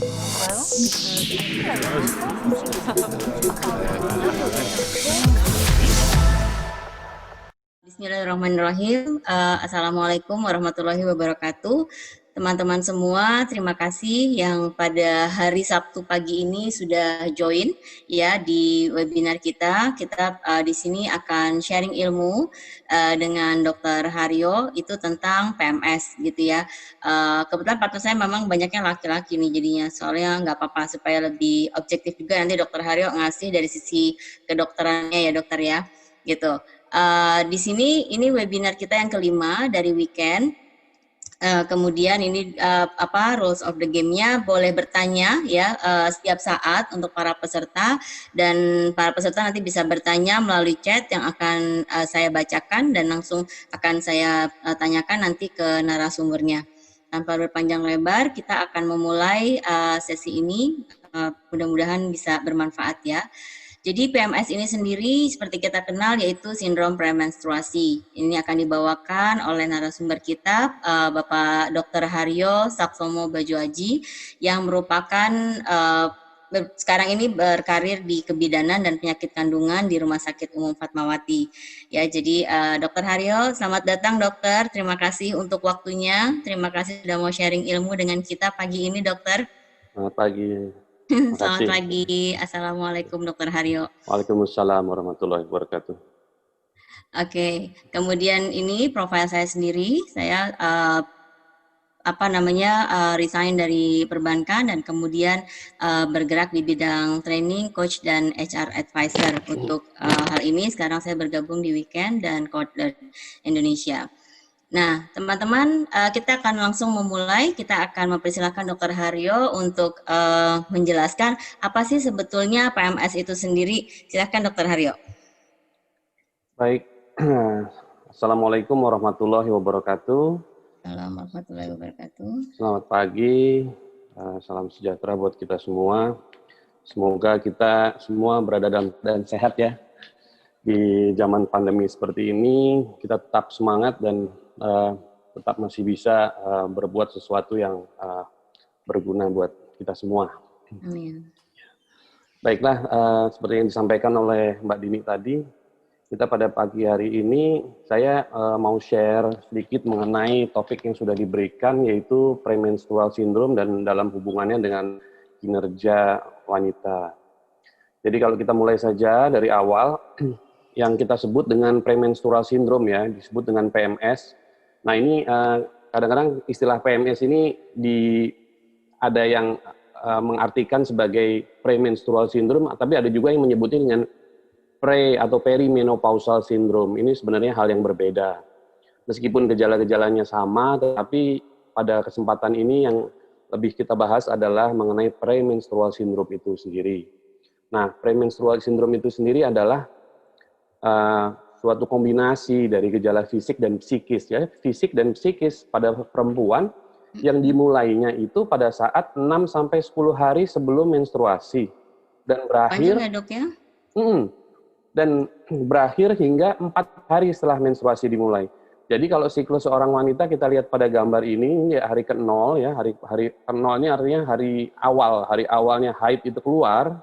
Well, because I Bismillahirrahmanirrahim. Assalamualaikum warahmatullahi wabarakatuh. Teman-teman semua, terima kasih yang pada hari Sabtu pagi ini sudah join ya di webinar kita. Kita di sini akan sharing ilmu dengan Dr. Haryo itu tentang PMS gitu ya. Kebetulan partner saya memang banyaknya laki-laki nih jadinya, soalnya nggak apa-apa supaya lebih objektif juga nanti Dr. Haryo ngasih dari sisi kedokterannya ya dokter ya gitu. Di sini ini webinar kita yang kelima dari weekend. Kemudian ini rules of the game-nya boleh bertanya ya setiap saat untuk para peserta, dan para peserta nanti bisa bertanya melalui chat yang akan saya bacakan dan langsung akan saya tanyakan nanti ke narasumbernya. Tanpa berpanjang lebar, kita akan memulai sesi ini. Mudah-mudahan bisa bermanfaat ya. Jadi PMS ini sendiri seperti kita kenal yaitu sindrom premenstruasi. Ini akan dibawakan oleh narasumber kita Bapak Dr. Haryo Saksomo Bajoaji yang merupakan sekarang ini berkarir di kebidanan dan penyakit kandungan di Rumah Sakit Umum Fatmawati. Ya, jadi Dr. Haryo, selamat datang dokter. Terima kasih untuk waktunya. Terima kasih sudah mau sharing ilmu dengan kita pagi ini, dokter. Selamat pagi. Selamat pagi. Assalamualaikum Dr. Haryo. Waalaikumsalam warahmatullahi wabarakatuh. Oke, kemudian ini profil saya sendiri. Saya resign dari perbankan dan kemudian bergerak di bidang training, coach dan HR advisor. Untuk hal ini sekarang saya bergabung di Weekend dan Coder Indonesia. Nah, teman-teman, kita akan langsung memulai. Kita akan mempersilahkan Dr. Haryo untuk menjelaskan apa sih sebetulnya PMS itu sendiri. Silakan Dr. Haryo. Baik, Assalamualaikum warahmatullahi wabarakatuh. Assalamualaikum warahmatullahi wabarakatuh. Selamat pagi, salam sejahtera buat kita semua. Semoga kita semua berada dalam keadaan sehat ya. Di zaman pandemi seperti ini, kita tetap semangat dan tetap masih bisa berbuat sesuatu yang berguna buat kita semua. Amin. Baiklah, seperti yang disampaikan oleh Mbak Dini tadi, kita pada pagi hari ini saya mau share sedikit mengenai topik yang sudah diberikan, yaitu premenstrual syndrome dan dalam hubungannya dengan kinerja wanita. Jadi kalau kita mulai saja dari awal, yang kita sebut dengan premenstrual syndrome ya, disebut dengan PMS. Nah ini kadang-kadang istilah PMS ini ada yang mengartikan sebagai premenstrual syndrome, tapi ada juga yang menyebutnya dengan atau perimenopausal syndrome. Ini sebenarnya hal yang berbeda. Meskipun gejala-gejalanya sama, tetapi pada kesempatan ini yang lebih kita bahas adalah mengenai premenstrual syndrome itu sendiri. Nah, premenstrual syndrome itu sendiri adalah suatu kombinasi dari gejala fisik dan psikis ya, fisik dan psikis pada perempuan yang dimulainya itu pada saat 6 sampai 10 hari sebelum menstruasi dan berakhir panjang ya, Dok ya? Dan berakhir hingga 4 hari setelah menstruasi dimulai. Jadi kalau siklus seorang wanita kita lihat pada gambar ini ya, hari ke-0 ya, hari ke-0 ini artinya hari awalnya haid itu keluar.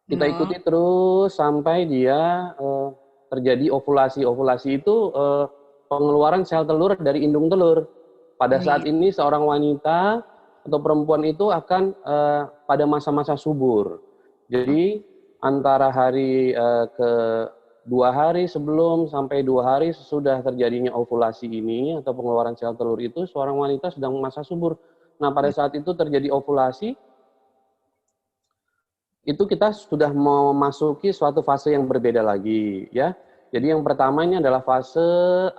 Kita ikuti terus sampai dia terjadi ovulasi. Ovulasi itu pengeluaran sel telur dari indung telur. Pada saat ini seorang wanita atau perempuan itu akan pada masa-masa subur. Jadi antara hari ke 2 hari sebelum sampai 2 hari sesudah terjadinya ovulasi ini atau pengeluaran sel telur itu, seorang wanita sedang masa subur. Nah pada saat itu terjadi ovulasi, itu kita sudah memasuki suatu fase yang berbeda lagi ya. Jadi yang pertama ini adalah fase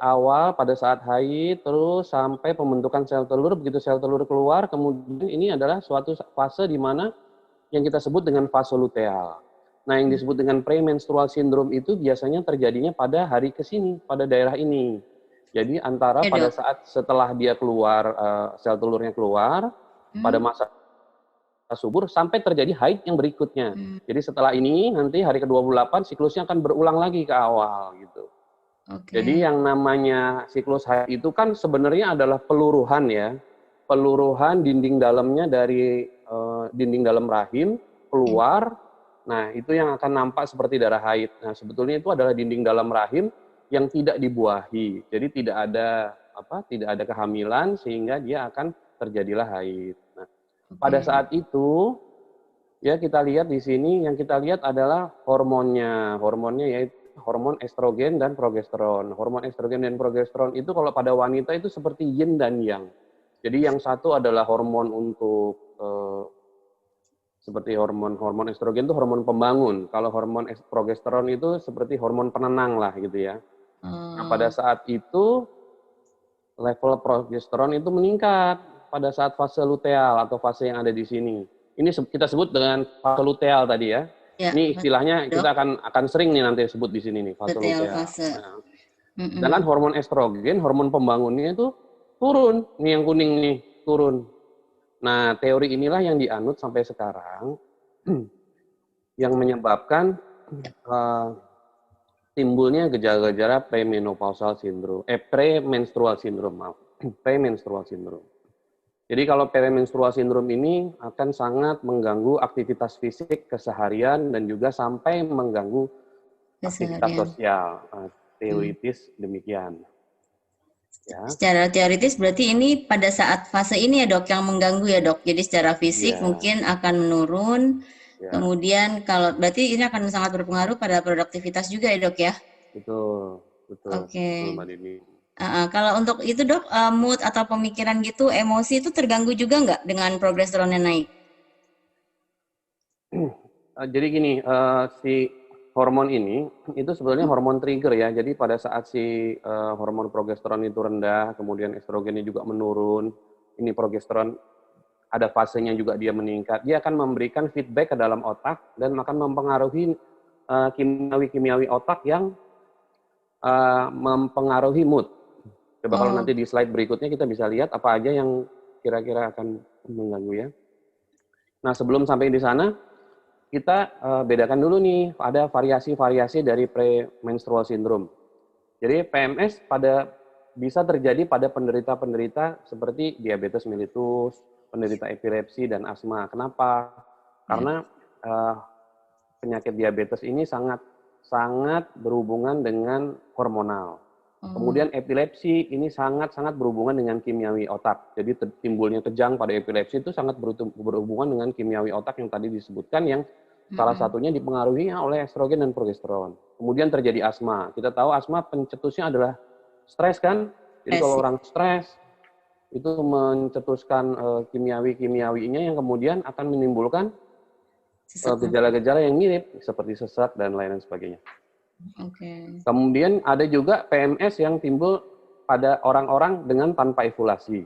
awal pada saat haid, terus sampai pembentukan sel telur. Begitu sel telur keluar, kemudian ini adalah suatu fase di mana yang kita sebut dengan fase luteal. Nah yang disebut dengan premenstrual syndrome itu biasanya terjadinya pada hari kesini, pada daerah ini. Jadi antara pada saat setelah dia keluar, sel telurnya keluar, pada masa subur sampai terjadi haid yang berikutnya. Jadi setelah ini nanti hari ke-28 siklusnya akan berulang lagi ke awal gitu. Jadi yang namanya siklus haid itu kan sebenarnya adalah peluruhan ya. peluruhan dinding dalamnya dari dinding dalam rahim keluar. Nah, itu yang akan nampak seperti darah haid. Nah, sebetulnya itu adalah dinding dalam rahim yang tidak dibuahi. Jadi tidak ada kehamilan sehingga dia akan terjadilah haid. Nah, pada saat itu ya kita lihat di sini yang kita lihat adalah hormonnya. Hormonnya yaitu hormon estrogen dan progesteron. Hormon estrogen dan progesteron itu kalau pada wanita itu seperti yin dan yang. Jadi yang satu adalah hormon untuk seperti hormon estrogen itu hormon pembangun. Kalau hormon progesteron itu seperti hormon penenang lah gitu ya. Nah, pada saat itu level progesteron itu meningkat pada saat fase luteal atau fase yang ada di sini. Ini kita sebut dengan fase luteal tadi ya. Ya, Ini istilahnya kita akan sering nih nanti sebut di sini nih fase luteal. Nah, sedangkan hormon estrogen, hormon pembangunnya itu turun. Nih yang kuning nih, turun. Nah, teori inilah yang dianut sampai sekarang yang menyebabkan timbulnya gejala-gejala premenstrual syndrome, maaf. Premenstrual syndrome. Jadi kalau premenstrual syndrome ini akan sangat mengganggu aktivitas fisik keseharian dan juga sampai mengganggu aktivitas sosial. Teoritis demikian. Ya. Secara teoritis berarti ini pada saat fase ini ya dok yang mengganggu ya dok. Jadi secara fisik mungkin akan menurun. Kemudian kalau berarti ini akan sangat berpengaruh pada produktivitas juga ya dok ya. Betul. Oke. Mbak Dini. Kalau untuk itu dok, mood atau pemikiran gitu, emosi itu terganggu juga nggak dengan progesteronnya naik? Jadi gini, si hormon ini itu sebetulnya hormon trigger ya. Jadi pada saat si hormon progesteron itu rendah, kemudian estrogennya juga menurun, ini progesteron ada fasenya juga dia meningkat, dia akan memberikan feedback ke dalam otak dan akan mempengaruhi kimiawi-kimiawi otak yang mempengaruhi mood. Coba kalau nanti di slide berikutnya kita bisa lihat apa aja yang kira-kira akan mengganggu ya. Nah, sebelum sampai di sana, kita bedakan dulu nih, ada variasi-variasi dari premenstrual syndrome. Jadi PMS bisa terjadi pada penderita-penderita seperti diabetes mellitus, penderita epilepsi, dan asma. Kenapa? Karena penyakit diabetes ini sangat berhubungan dengan hormonal. Kemudian epilepsi ini sangat berhubungan dengan kimiawi otak. Jadi timbulnya kejang pada epilepsi itu sangat berhubungan dengan kimiawi otak yang tadi disebutkan yang salah satunya dipengaruhi oleh estrogen dan progesteron. Kemudian terjadi asma. Kita tahu asma pencetusnya adalah stres kan? Jadi kalau orang stres itu mencetuskan kimiawi-kimiawinya yang kemudian akan menimbulkan gejala-gejala yang mirip seperti sesak dan lain sebagainya. Kemudian ada juga PMS yang timbul pada orang-orang dengan tanpa ovulasi.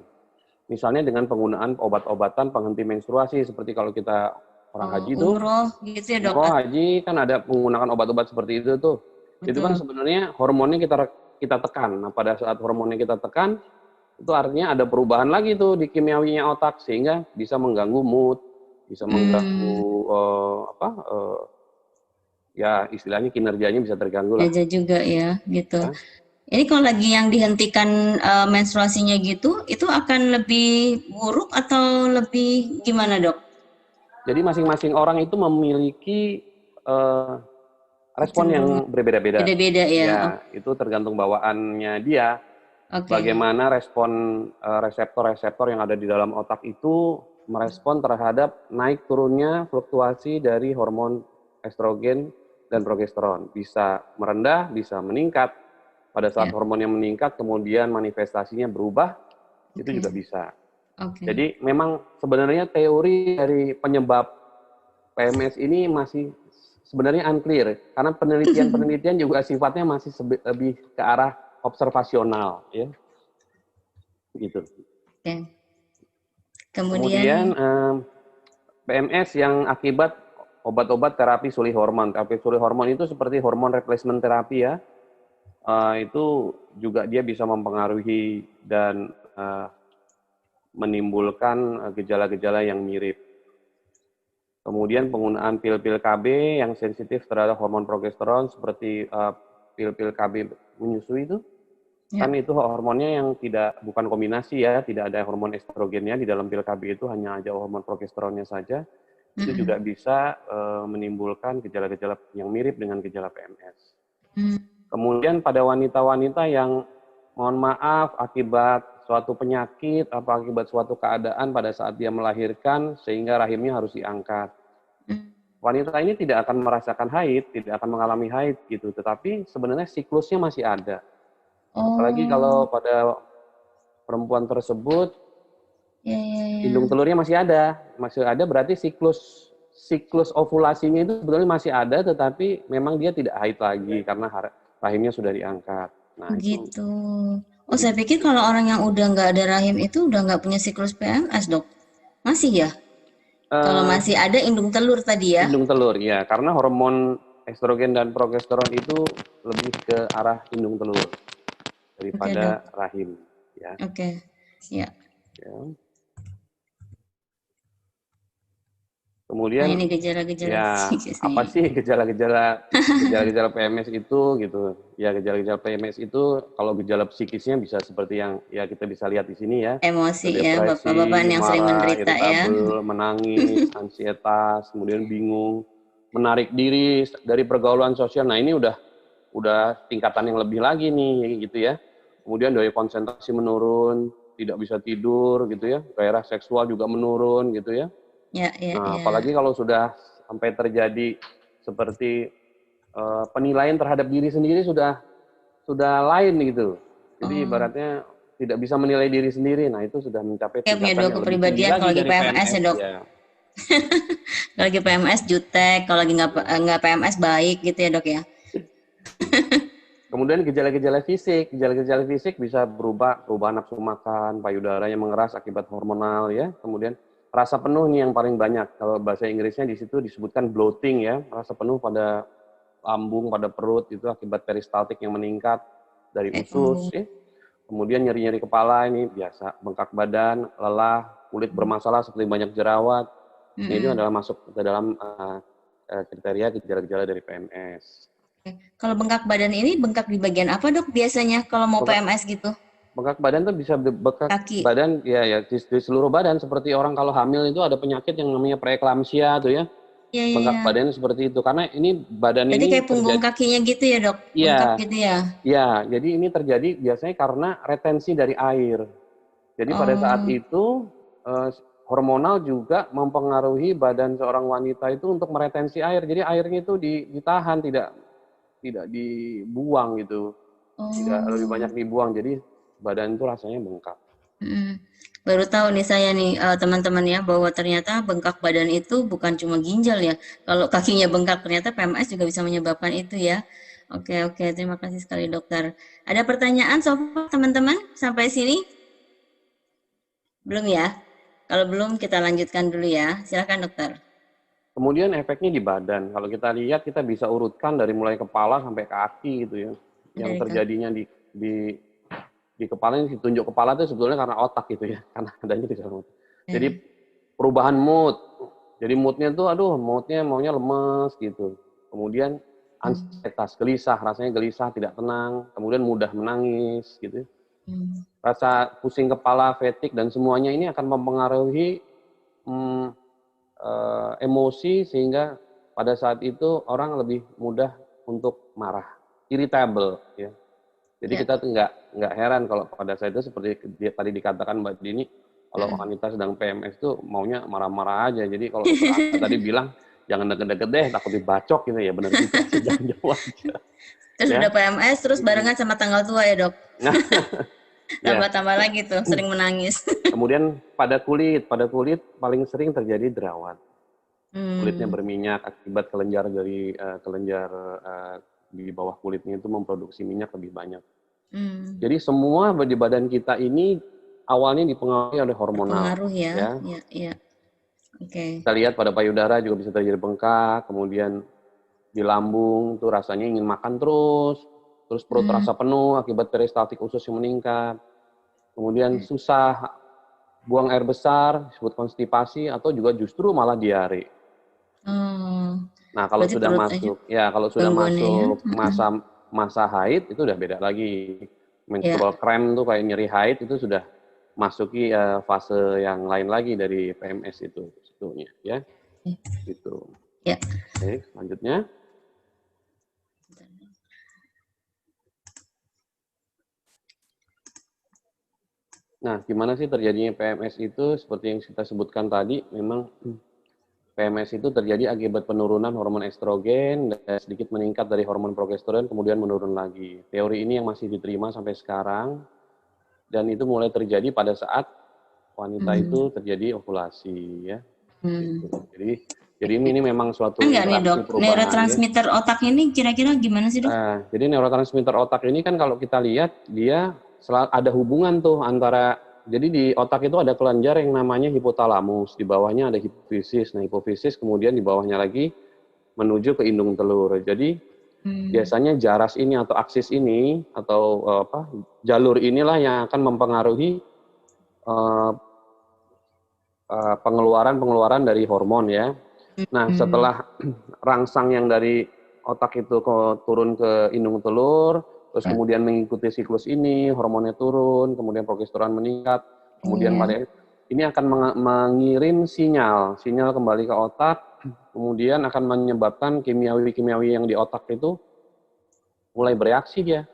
Misalnya dengan penggunaan obat-obatan penghenti menstruasi seperti kalau kita orang haji tuh. Umroh gitu ya dok. Umroh haji kan ada menggunakan obat-obat seperti itu tuh. Itu kan sebenarnya hormonnya kita tekan. Nah, pada saat hormonnya kita tekan itu artinya ada perubahan lagi tuh di kimiawinya otak sehingga bisa mengganggu mood, bisa mengganggu ya istilahnya kinerjanya bisa terganggu lah. Kerja juga ya, gitu. Ini kalau lagi yang dihentikan menstruasinya gitu, itu akan lebih buruk atau lebih gimana dok? Jadi masing-masing orang itu memiliki respon yang berbeda-beda. Beda-beda ya. Ya, itu tergantung bawaannya dia. Bagaimana respon reseptor-reseptor yang ada di dalam otak itu merespon terhadap naik turunnya fluktuasi dari hormon estrogen dan progesteron. Bisa merendah, bisa meningkat. Pada saat hormonnya meningkat, kemudian manifestasinya berubah, itu juga bisa. Jadi memang sebenarnya teori dari penyebab PMS ini masih sebenarnya unclear. Karena penelitian-penelitian juga sifatnya masih lebih ke arah observasional. Ya. Gitu. Kemudian PMS yang akibat obat-obat terapi suli hormon. Terapi suli hormon itu seperti hormon replacement terapi ya. Itu juga dia bisa mempengaruhi dan menimbulkan gejala-gejala yang mirip. Kemudian penggunaan pil-pil KB yang sensitif terhadap hormon progesteron seperti pil-pil KB menyusui itu. Ya. Kan itu hormonnya yang bukan kombinasi ya, tidak ada hormon estrogennya di dalam pil KB itu, hanya ada hormon progesteronnya saja. Itu juga bisa menimbulkan gejala-gejala yang mirip dengan gejala PMS. Kemudian pada wanita-wanita yang mohon maaf akibat suatu penyakit atau akibat suatu keadaan pada saat dia melahirkan sehingga rahimnya harus diangkat. Wanita ini tidak akan merasakan haid, tidak akan mengalami haid gitu, tetapi sebenarnya siklusnya masih ada. Apalagi kalau pada perempuan tersebut indung telurnya masih ada berarti siklus ovulasinya itu sebetulnya masih ada, tetapi memang dia tidak haid lagi karena rahimnya sudah diangkat. Nah, gitu. Oh, saya pikir kalau orang yang udah nggak ada rahim itu udah nggak punya siklus PMS, dok? Masih ya? Kalau masih ada indung telur tadi ya? Indung telur, ya. Karena hormon estrogen dan progesteron itu lebih ke arah indung telur daripada rahim. Ya. Oke, ya. Kemudian, nah, ini gejala-gejala apa sih gejala-gejala PMS itu gitu? Ya, gejala-gejala PMS itu kalau gejala psikisnya bisa seperti yang ya kita bisa lihat di sini ya. Emosi depresi, ya, bapak-bapak yang marah, sering menderita ya. Menangis, ansietas, kemudian bingung, menarik diri dari pergaulan sosial. Nah, ini udah tingkatan yang lebih lagi nih gitu ya. Kemudian daya konsentrasi menurun, tidak bisa tidur gitu ya. Gairah seksual juga menurun gitu ya. Nah, apalagi kalau sudah sampai terjadi seperti penilaian terhadap diri sendiri sudah lain gitu. Jadi ibaratnya tidak bisa menilai diri sendiri. Nah, itu sudah mencapai tingkatan punya dua yang lebih tinggi lagi kalau lagi dari PMS ya, dok. Ya. Kalau lagi PMS jutek, kalau lagi nggak PMS baik gitu ya, dok ya. Kemudian gejala-gejala fisik bisa perubahan nafsu makan, payudara yang mengeras akibat hormonal ya. Kemudian rasa penuh nih yang paling banyak. Kalau bahasa Inggrisnya di situ disebutkan bloating ya, rasa penuh pada lambung, pada perut itu akibat peristaltik yang meningkat dari usus ya. Kemudian nyeri-nyeri kepala ini biasa, bengkak badan, lelah, kulit bermasalah seperti banyak jerawat. Ini itu adalah masuk ke dalam kriteria gejala-gejala dari PMS. Kalau bengkak badan ini bengkak di bagian apa, dok, biasanya kalau mau PMS gitu? Bengkak badan tuh bisa bengkak kaki. Badan ya di seluruh badan, seperti orang kalau hamil itu ada penyakit yang namanya preeklamsia tuh ya. Bengkak badan seperti itu karena ini badan jadi ini kayak punggung kakinya gitu ya, dok? Bengkak gitu ya? Iya, jadi ini terjadi biasanya karena retensi dari air. Jadi pada saat itu hormonal juga mempengaruhi badan seorang wanita itu untuk meretensi air. Jadi airnya itu ditahan, tidak dibuang gitu. Tidak lebih banyak dibuang. Jadi badan itu rasanya bengkak. Baru tahu nih saya nih teman-teman ya bahwa ternyata bengkak badan itu bukan cuma ginjal ya. Kalau kakinya bengkak ternyata PMS juga bisa menyebabkan itu ya. Oke, terima kasih sekali dokter. Ada pertanyaan sobat teman-teman sampai sini? Belum ya? Kalau belum kita lanjutkan dulu ya. Silakan dokter. Kemudian efeknya di badan. Kalau kita lihat kita bisa urutkan dari mulai kepala sampai kaki gitu ya. Yang terjadinya di kepala ini, ditunjuk kepala itu sebetulnya karena otak gitu ya, karena adanya di dalam otak. Jadi perubahan mood. Jadi moodnya tuh moodnya maunya lemes gitu. Kemudian ansietas, gelisah, rasanya gelisah, tidak tenang, kemudian mudah menangis gitu. Rasa pusing kepala, fatigue dan semuanya ini akan mempengaruhi emosi sehingga pada saat itu orang lebih mudah untuk marah, irritable ya. Jadi kita tuh nggak heran kalau pada saat itu seperti tadi dikatakan Mbak Dini, kalau wanita sedang PMS tuh maunya marah-marah aja. Jadi kalau tadi bilang jangan deket-deket deh, takut dibacok gitu ya, benar juga sih, jangan jauh aja. Terus udah PMS terus barengan sama tanggal tua ya, dok. Tambah-tambah lagi tuh, sering menangis. Kemudian pada kulit paling sering terjadi jerawat. Kulitnya berminyak akibat kelenjar di bawah kulitnya itu memproduksi minyak lebih banyak. Jadi semua di badan kita ini awalnya dipengaruhi oleh hormonal. Pengaruh ya. Kita lihat pada payudara juga bisa terjadi bengkak, kemudian di lambung tuh rasanya ingin makan terus perut terasa penuh akibat peristaltik usus yang meningkat. Kemudian susah buang air besar, disebut konstipasi, atau juga justru malah diare. Nah, kalau sudah masuk masa haid itu udah beda lagi. menstrual cramp tuh kayak nyeri haid itu sudah masuki fase yang lain lagi dari PMS itu sebetulnya ya. Gitu. Ya. Oke, selanjutnya. Nah, gimana sih terjadinya PMS itu? Seperti yang kita sebutkan tadi, memang PMS itu terjadi akibat penurunan hormon estrogen dan sedikit meningkat dari hormon progesteron, kemudian menurun lagi. Teori ini yang masih diterima sampai sekarang, dan itu mulai terjadi pada saat wanita itu terjadi ovulasi, ya. Gitu. Jadi ini memang suatu Enggak nih interaksi dok, perubahan. neurotransmitter otak ini kira-kira gimana sih dok? Jadi neurotransmitter otak ini kan kalau kita lihat dia ada hubungan tuh antara, jadi di otak itu ada kelenjar yang namanya hipotalamus, di bawahnya ada hipofisis. Nah hipofisis kemudian di bawahnya lagi menuju ke indung telur. Jadi biasanya jaras ini atau aksis ini atau jalur inilah yang akan mempengaruhi pengeluaran dari hormon ya. Nah setelah rangsang yang dari otak itu turun ke indung telur, terus kemudian mengikuti siklus ini, hormonnya turun, kemudian progesteron meningkat, kemudian pada ini akan mengirim sinyal kembali ke otak, kemudian akan menyebabkan kimiawi yang di otak itu mulai bereaksi dia.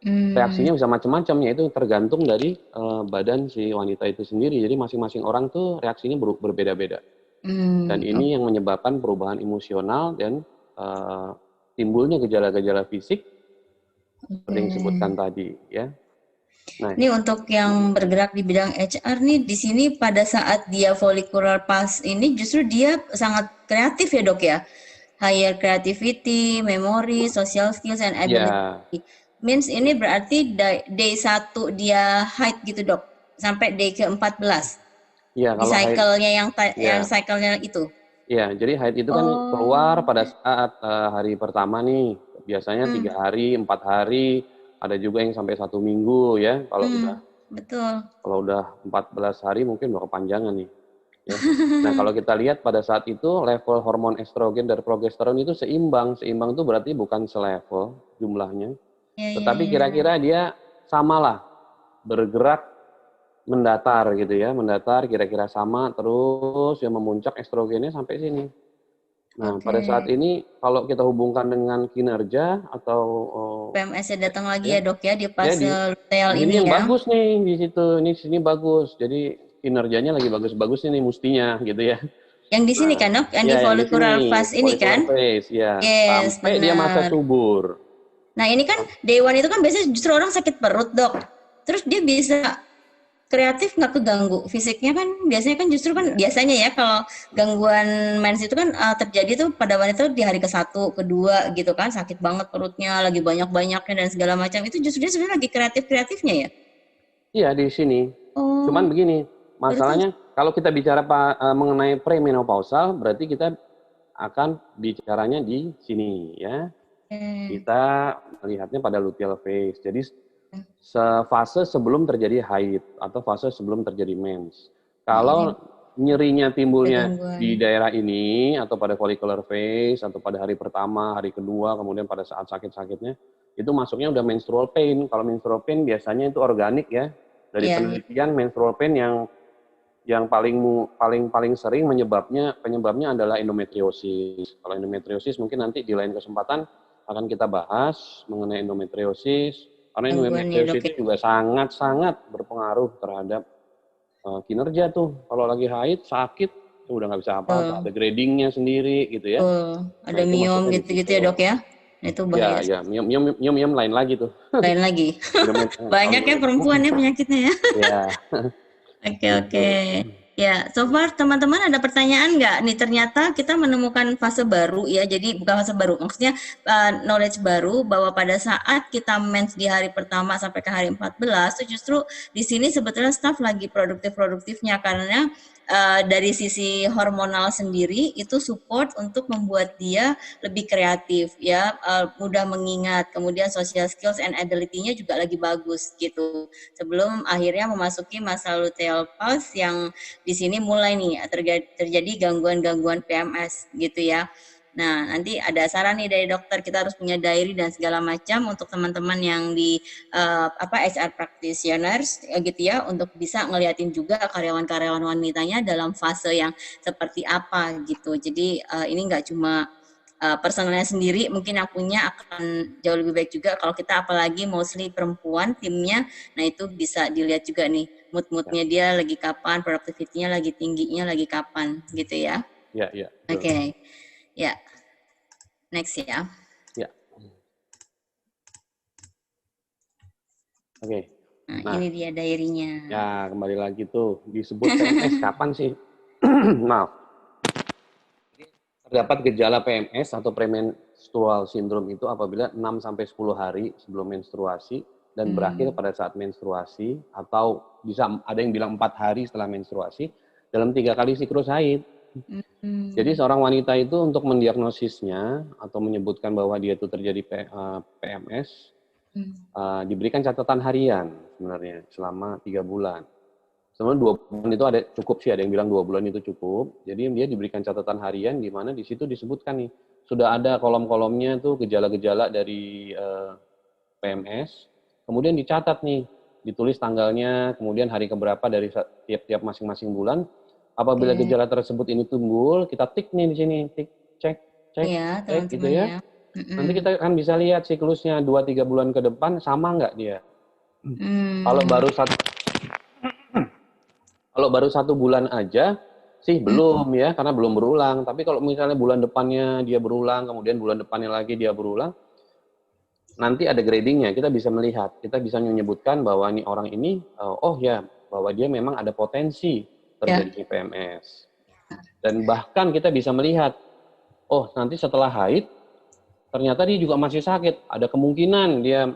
Reaksinya bisa macam-macam, yaitu tergantung dari badan si wanita itu sendiri. Jadi masing-masing orang tuh reaksinya berbeda-beda. Dan ini yang menyebabkan perubahan emosional dan timbulnya gejala-gejala fisik seperti yang disebutkan tadi ya. Nah, ini untuk yang bergerak di bidang HR nih, di sini pada saat dia follicular pulse ini justru dia sangat kreatif ya dok ya. Higher creativity, memory, social skills, and ability. Means ini berarti day 1 dia haid gitu dok, sampai day ke-14. Iya, di cycle-nya yang cycle-nya itu. Iya, jadi haid itu kan keluar pada saat hari pertama nih. Biasanya 3 hari, 4 hari, ada juga yang sampai 1 minggu ya. Kalau kalau udah 14 hari mungkin udah kepanjangan nih. Ya. Nah kalau kita lihat pada saat itu level hormon estrogen dan progesteron itu seimbang. Seimbang itu berarti bukan selevel jumlahnya. Tetapi kira-kira dia samalah, bergerak mendatar gitu ya. Mendatar kira-kira sama terus yang memuncak estrogennya sampai sini. Nah, pada saat ini kalau kita hubungkan dengan kinerja atau PMS-nya datang lagi ya dok ya di fase luteal ini ini yang ya. bagus nih di situ, ini sini bagus. Jadi kinerjanya lagi bagus-bagusnya nih mestinya gitu ya. Yang di sini kan dok, yang di follicular phase ini kan? Phase, ya. Yes, sampai dia masa subur. Nah ini kan day one itu kan biasanya justru orang sakit perut dok. Terus dia bisa kreatif nggak keganggu fisiknya kan biasanya kan justru kan biasanya ya kalau gangguan mens itu kan terjadi tuh pada wanita di hari ke-1, kedua gitu kan sakit banget perutnya lagi banyak-banyaknya dan segala macam itu justru dia sebenarnya lagi kreatif-kreatifnya ya? Iya di sini. Cuman begini masalahnya kalau kita bicara mengenai premenopausal berarti kita akan bicaranya di sini ya. Kita melihatnya pada luteal phase. Jadi fase sebelum terjadi haid atau fase sebelum terjadi mens. Kalau nyerinya timbulnya di daerah ini atau pada follicular phase atau pada hari pertama, hari kedua, kemudian pada saat sakit-sakitnya itu masuknya udah menstrual pain. Kalau menstrual pain biasanya itu organik ya. Dari penelitian menstrual pain yang paling sering penyebabnya adalah endometriosis. Kalau endometriosis mungkin nanti di lain kesempatan akan kita bahas mengenai endometriosis. Karena endometriosis itu juga sangat-sangat berpengaruh terhadap kinerja tuh. Kalau lagi haid, sakit, udah nggak bisa apa-apa. Ada gradingnya sendiri gitu ya. Ada miom gitu-gitu ya dok ya? Itu bahaya. Ya, miom lain lagi tuh. Lain lagi. Banyak ya perempuan ya penyakitnya ya. Ya. Oke. Ya, so far teman-teman ada pertanyaan nggak? Nih ternyata kita menemukan fase baru ya, jadi bukan fase baru, maksudnya knowledge baru bahwa pada saat kita mens di hari pertama sampai ke hari 14, itu justru di sini sebetulnya staff lagi produktif-produktifnya karena dari sisi hormonal sendiri itu support untuk membuat dia lebih kreatif ya, mudah mengingat, kemudian social skills and ability-nya juga lagi bagus gitu. Sebelum akhirnya memasuki masa luteal pulse yang di sini mulai nih terjadi gangguan-gangguan PMS gitu ya. Nah, nanti ada saran nih dari dokter, kita harus punya diary dan segala macam untuk teman-teman yang di HR practitioners gitu ya, untuk bisa ngeliatin juga karyawan-karyawan wanitanya dalam fase yang seperti apa gitu. Jadi ini nggak cuma personalnya sendiri, mungkin yang punya akan jauh lebih baik juga kalau kita apalagi mostly perempuan timnya. Nah itu bisa dilihat juga nih mood-moodnya dia lagi kapan, productivity-nya lagi tingginya lagi kapan gitu ya. Ya, ya. Oke. Ya. Next ya. Ya. Oke. Nah, ini dia diary-nya. Ya, kembali lagi tuh disebut PMS kapan sih? Maaf. Terdapat gejala PMS atau premenstrual syndrome itu apabila 6 sampai 10 hari sebelum menstruasi dan berakhir pada saat menstruasi, atau bisa ada yang bilang 4 hari setelah menstruasi dalam 3 kali siklus haid. Jadi seorang wanita itu untuk mendiagnosisnya atau menyebutkan bahwa dia itu terjadi PMS, diberikan catatan harian sebenarnya selama 3 bulan. Sebenarnya 2 bulan itu ada cukup sih, ada yang bilang 2 bulan itu cukup. Jadi dia diberikan catatan harian di mana di situ disebutkan nih, sudah ada kolom-kolomnya tuh gejala-gejala dari PMS. Kemudian dicatat nih, ditulis tanggalnya, kemudian hari keberapa dari tiap-tiap masing-masing bulan. Apabila gejala tersebut ini timbul, kita tik nih di sini, tik, cek, ya, cek gitu ya. Nanti kita akan bisa lihat siklusnya 2-3 bulan ke depan sama nggak dia. Kalau baru 1 bulan aja sih belum ya, karena belum berulang. Tapi kalau misalnya bulan depannya dia berulang, kemudian bulan depannya lagi dia berulang, nanti ada gradingnya. Kita bisa melihat, kita bisa menyebutkan bahwa ini orang ini, oh ya, bahwa dia memang ada potensi terjadi PMS. Dan bahkan kita bisa melihat, oh nanti setelah haid, ternyata dia juga masih sakit. Ada kemungkinan dia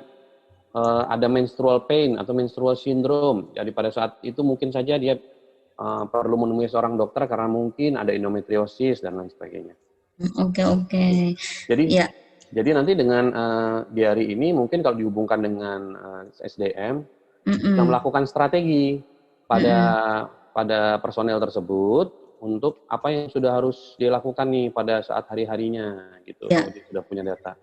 ada menstrual pain atau menstrual syndrome. Jadi pada saat itu mungkin saja dia perlu menemui seorang dokter karena mungkin ada endometriosis dan lain sebagainya. Oke. Jadi nanti dengan diary ini mungkin kalau dihubungkan dengan SDM, kita melakukan strategi pada personel tersebut untuk apa yang sudah harus dilakukan nih pada saat hari-harinya gitu. Kalau dia sudah punya data.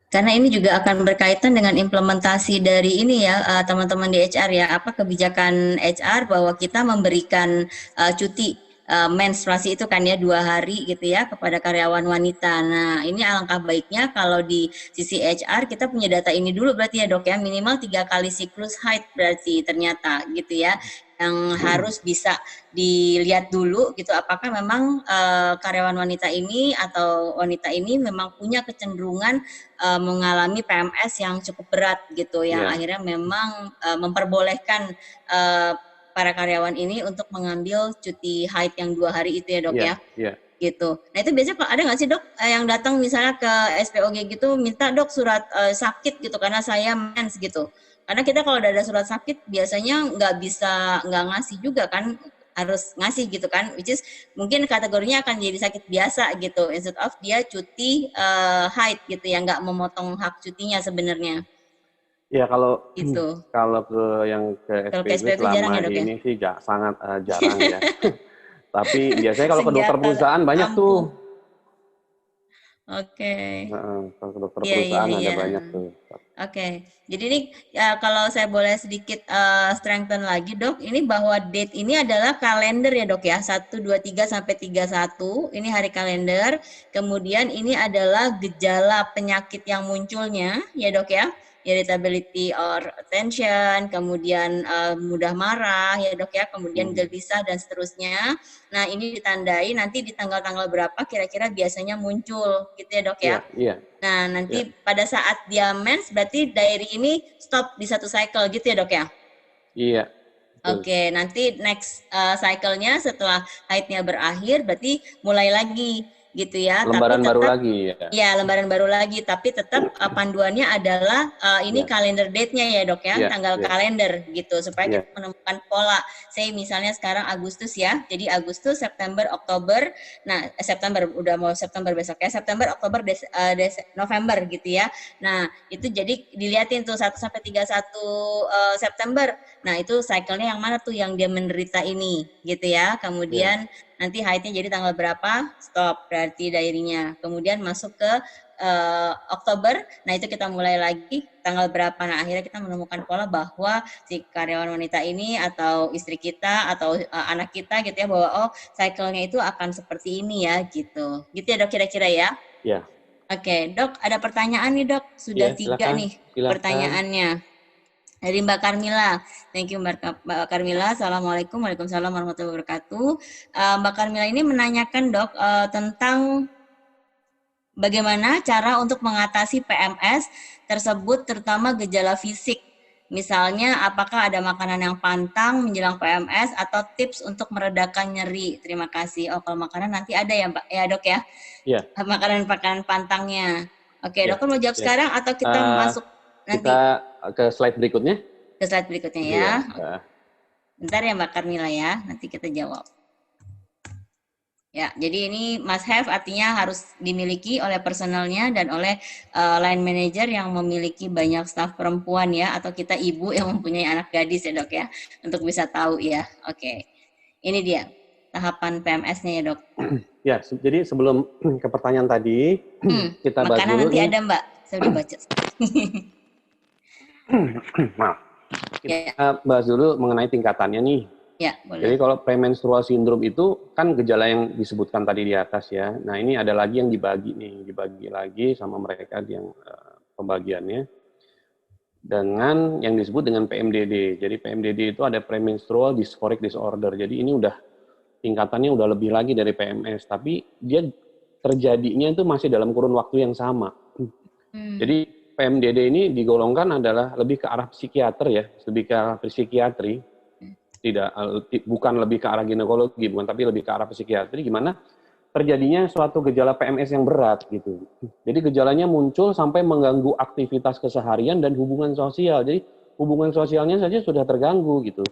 Karena ini juga akan berkaitan dengan implementasi dari ini ya, teman-teman di HR ya, apa kebijakan HR bahwa kita memberikan cuti menstruasi itu kan ya 2 hari gitu ya kepada karyawan wanita. Nah ini alangkah baiknya kalau di sisi HR kita punya data ini dulu berarti ya dok ya, minimal 3 kali siklus haid berarti ternyata gitu ya, yang harus bisa dilihat dulu gitu apakah memang karyawan wanita ini atau wanita ini memang punya kecenderungan mengalami PMS yang cukup berat gitu, yang akhirnya memang memperbolehkan para karyawan ini untuk mengambil cuti haid yang 2 hari itu ya dok ya. Gitu. Nah itu biasanya ada nggak sih dok yang datang misalnya ke SPOG gitu minta dok surat sakit gitu karena saya mens gitu. Karena kita kalau udah ada surat sakit biasanya nggak ngasih juga kan, harus ngasih gitu kan, which is mungkin kategorinya akan jadi sakit biasa gitu, instead of dia cuti haid gitu ya, nggak memotong hak cutinya sebenarnya. Ya kalau gitu. Kalau ke SPB selama ya, dok, ini ya? sih sangat jarang ya. Tapi biasanya kalau ke dokter perusahaan banyak tuh. Oke. Kalau ke dokter perusahaan ada banyak tuh. Oke, jadi ini kalau saya boleh sedikit strengthen lagi dok, ini bahwa date ini adalah kalender ya dok ya, 1, 2, 3 sampai 31, ini hari kalender. Kemudian ini adalah gejala penyakit yang munculnya ya dok ya, irritability or tension, kemudian mudah marah ya dok ya, kemudian gelisah dan seterusnya. Nah ini ditandai nanti di tanggal-tanggal berapa kira-kira biasanya muncul gitu ya dok ya. Iya. Nah, nanti pada saat dia mens, berarti diary ini stop di 1 cycle gitu ya dok ya? Iya. Oke, nanti next cycle-nya setelah haidnya berakhir, berarti mulai lagi gitu ya. Lembaran tapi tetap, baru lagi ya? Ya, lembaran baru lagi, tapi tetap panduannya adalah ini kalender date-nya ya dok ya, tanggal kalender gitu, supaya kita menemukan pola. Saya misalnya sekarang Agustus ya, jadi Agustus, September, Oktober, nah September, udah mau September besok ya, September, Oktober, November gitu ya. Nah itu jadi dilihatin tuh 1 sampai 31 September, nah itu cycle-nya yang mana tuh yang dia menderita ini gitu ya. Kemudian nanti haidnya jadi tanggal berapa, stop berarti diary-nya. Kemudian masuk ke Oktober, nah itu kita mulai lagi tanggal berapa. Nah akhirnya kita menemukan pola bahwa si karyawan wanita ini atau istri kita atau anak kita gitu ya, bahwa oh cycle-nya itu akan seperti ini ya gitu. Gitu ya dok kira-kira ya? Ya. Oke dok, ada pertanyaan nih dok, sudah Ya, 3 nih silakan. pertanyaannya. Dari Mbak Carmila, thank you Mbak Carmila. Assalamualaikum, waalaikumsalam warahmatullahi wabarakatuh. Mbak Carmila ini menanyakan dok tentang bagaimana cara untuk mengatasi PMS tersebut, terutama gejala fisik. Misalnya, apakah ada makanan yang pantang menjelang PMS atau tips untuk meredakan nyeri? Terima kasih. Oh, kalau makanan nanti ada ya, Mbak, ya dok ya? Iya. Makanan-makanan pantangnya. Oke, Ya, dokter mau jawab sekarang atau kita masuk nanti? Kita ke slide berikutnya. Ke slide berikutnya ya. Ya. Bentar ya Mbak Carmila ya, nanti kita jawab. Ya, jadi ini must have artinya harus dimiliki oleh personelnya dan oleh line manager yang memiliki banyak staf perempuan ya, atau kita ibu yang mempunyai anak gadis ya dok ya, untuk bisa tahu ya. Oke, ini dia tahapan PMS-nya ya dok. Ya, jadi sebelum ke pertanyaan tadi, kita bahas makanan dulu. Nanti ada Mbak, saya udah baca. Maaf. Kita bahas dulu mengenai tingkatannya nih. Ya, boleh. Jadi kalau premenstrual syndrome itu kan gejala yang disebutkan tadi di atas ya. Nah ini ada lagi yang dibagi lagi sama mereka yang pembagiannya dengan yang disebut dengan PMDD. Jadi PMDD itu ada premenstrual dysphoric disorder. Jadi ini udah tingkatannya udah lebih lagi dari PMS, tapi dia terjadinya itu masih dalam kurun waktu yang sama. Jadi PMDD ini digolongkan adalah lebih ke arah psikiater ya, lebih ke arah psikiatri. Bukan lebih ke arah ginekologi, tapi lebih ke arah psikiatri, gimana terjadinya suatu gejala PMS yang berat gitu. Jadi gejalanya muncul sampai mengganggu aktivitas keseharian dan hubungan sosial. Jadi hubungan sosialnya saja sudah terganggu gitu.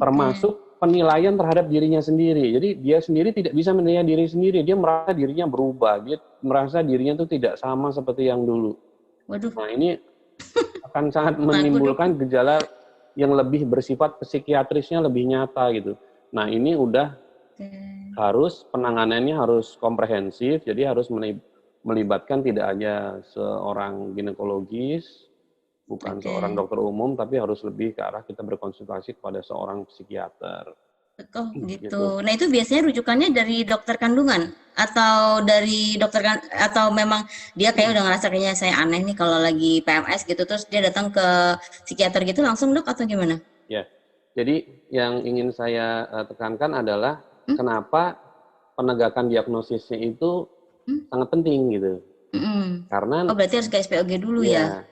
Termasuk penilaian terhadap dirinya sendiri. Jadi dia sendiri tidak bisa menilai diri sendiri. Dia merasa dirinya berubah. Dia merasa dirinya itu tidak sama seperti yang dulu. Waduh. Nah ini akan sangat menimbulkan gejala yang lebih bersifat psikiatrisnya lebih nyata gitu. Nah ini udah harus penanganannya harus komprehensif, jadi harus melibatkan tidak hanya seorang ginekologis, bukan seorang dokter umum, tapi harus lebih ke arah kita berkonsultasi kepada seorang psikiater. Oh gitu. Nah itu biasanya rujukannya dari dokter kandungan atau dari dokter atau memang dia kayak udah ngerasa kayaknya saya aneh nih kalau lagi PMS gitu, terus dia datang ke psikiater gitu langsung dok atau gimana? Ya, jadi yang ingin saya tekankan adalah kenapa penegakan diagnosisnya itu sangat penting gitu. Karena berarti harus ke SPOG dulu ya?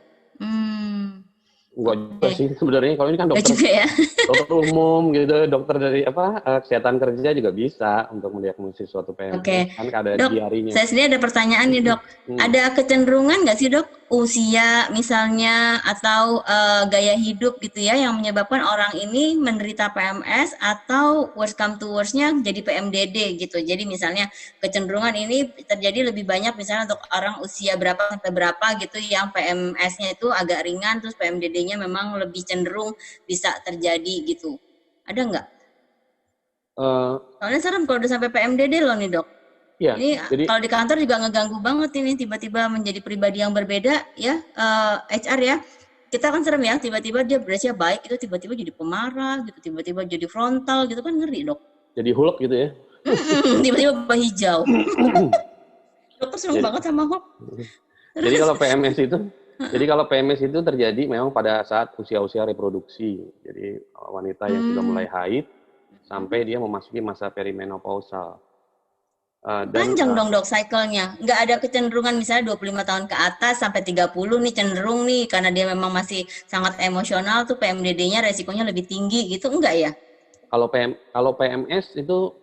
Enggak juga sih sebenarnya, kalau ini kan dokter juga ya? Dokter umum gitu, dokter dari kesehatan kerja juga bisa untuk mendiagnosis suatu PMS. Kan ada dok, diarinya. Saya sendiri ada pertanyaan nih dok, ada kecenderungan nggak sih dok usia misalnya atau gaya hidup gitu ya yang menyebabkan orang ini menderita PMS atau worst come to worst-nya jadi PMDD gitu. Jadi misalnya kecenderungan ini terjadi lebih banyak misalnya untuk orang usia berapa sampai berapa gitu yang PMS-nya itu agak ringan, terus PMDD-nya memang lebih cenderung bisa terjadi gitu. Ada nggak? Soalnya serem kalau udah sampai PMDD loh nih dok. Ya, ini jadi, kalau di kantor juga ngeganggu banget ini, tiba-tiba menjadi pribadi yang berbeda ya, HR ya. Kita kan serem ya, tiba-tiba dia beresnya baik, itu tiba-tiba jadi pemarah gitu, tiba-tiba jadi frontal gitu kan, ngeri dok. Jadi Hulk gitu ya? Tiba-tiba berubah hijau. Dokter seneng banget sama Hulk. Jadi kalau PMS itu terjadi memang pada saat usia-usia reproduksi. Jadi wanita yang sudah mulai haid sampai dia memasuki masa perimenopausal. Panjang dong dok cycle-nya. Nggak ada kecenderungan misalnya 25 tahun ke atas sampai 30 nih cenderung nih karena dia memang masih sangat emosional tuh PMDD-nya resikonya lebih tinggi gitu, enggak ya? Kalau PMS itu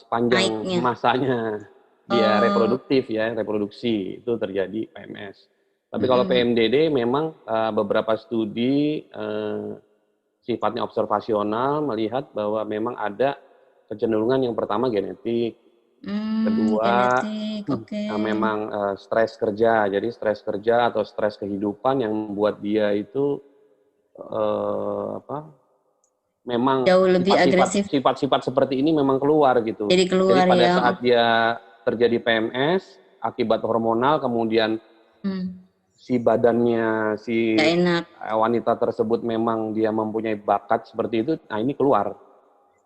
sepanjang masanya dia reproduksi itu terjadi PMS. Tapi kalau PMDD memang beberapa studi sifatnya observasional melihat bahwa memang ada kecenderungan yang pertama genetik, kedua memang stres kerja. Jadi stres kerja atau stres kehidupan yang membuat dia itu memang jauh lebih agresif. sifat-sifat seperti ini memang keluar gitu. Jadi keluar pada ya. saat dia terjadi PMS akibat hormonal, kemudian si badannya si Gak enak. wanita tersebut memang dia mempunyai bakat seperti itu, nah ini keluar.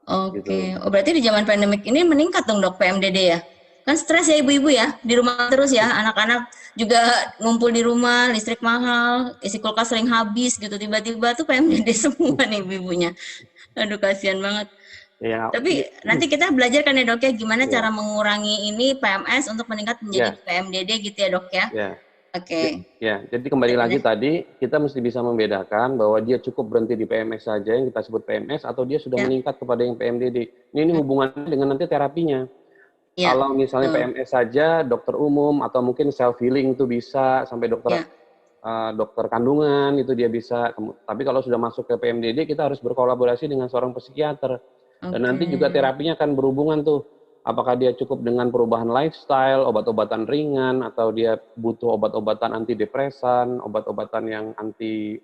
Oke, Gitu. oh berarti di zaman pandemik ini meningkat dong dok PMDD ya? Kan stres ya ibu-ibu ya, di rumah terus ya, anak-anak juga ngumpul di rumah, listrik mahal, isi kulkas sering habis gitu, tiba-tiba tuh PMDD semua nih ibu-ibunya. Aduh kasihan banget. Ya, Tapi nanti kita belajar kan ya dok ya, gimana ya. cara mengurangi ini PMS untuk meningkat menjadi PMDD gitu ya dok ya? Ya. Oke. Ya, jadi kembali lagi tadi, kita mesti bisa membedakan bahwa dia cukup berhenti di PMS saja, yang kita sebut PMS, atau dia sudah meningkat kepada yang PMDD. Ini hubungannya dengan nanti terapinya. Ya, Kalau misalnya PMS saja, dokter umum, atau mungkin self-healing itu bisa, sampai dokter dokter kandungan itu dia bisa. Tapi kalau sudah masuk ke PMDD, kita harus berkolaborasi dengan seorang psikiater. Dan nanti juga terapinya akan berhubungan tuh, apakah dia cukup dengan perubahan lifestyle, obat-obatan ringan, atau dia butuh obat-obatan antidepresan, obat-obatan yang anti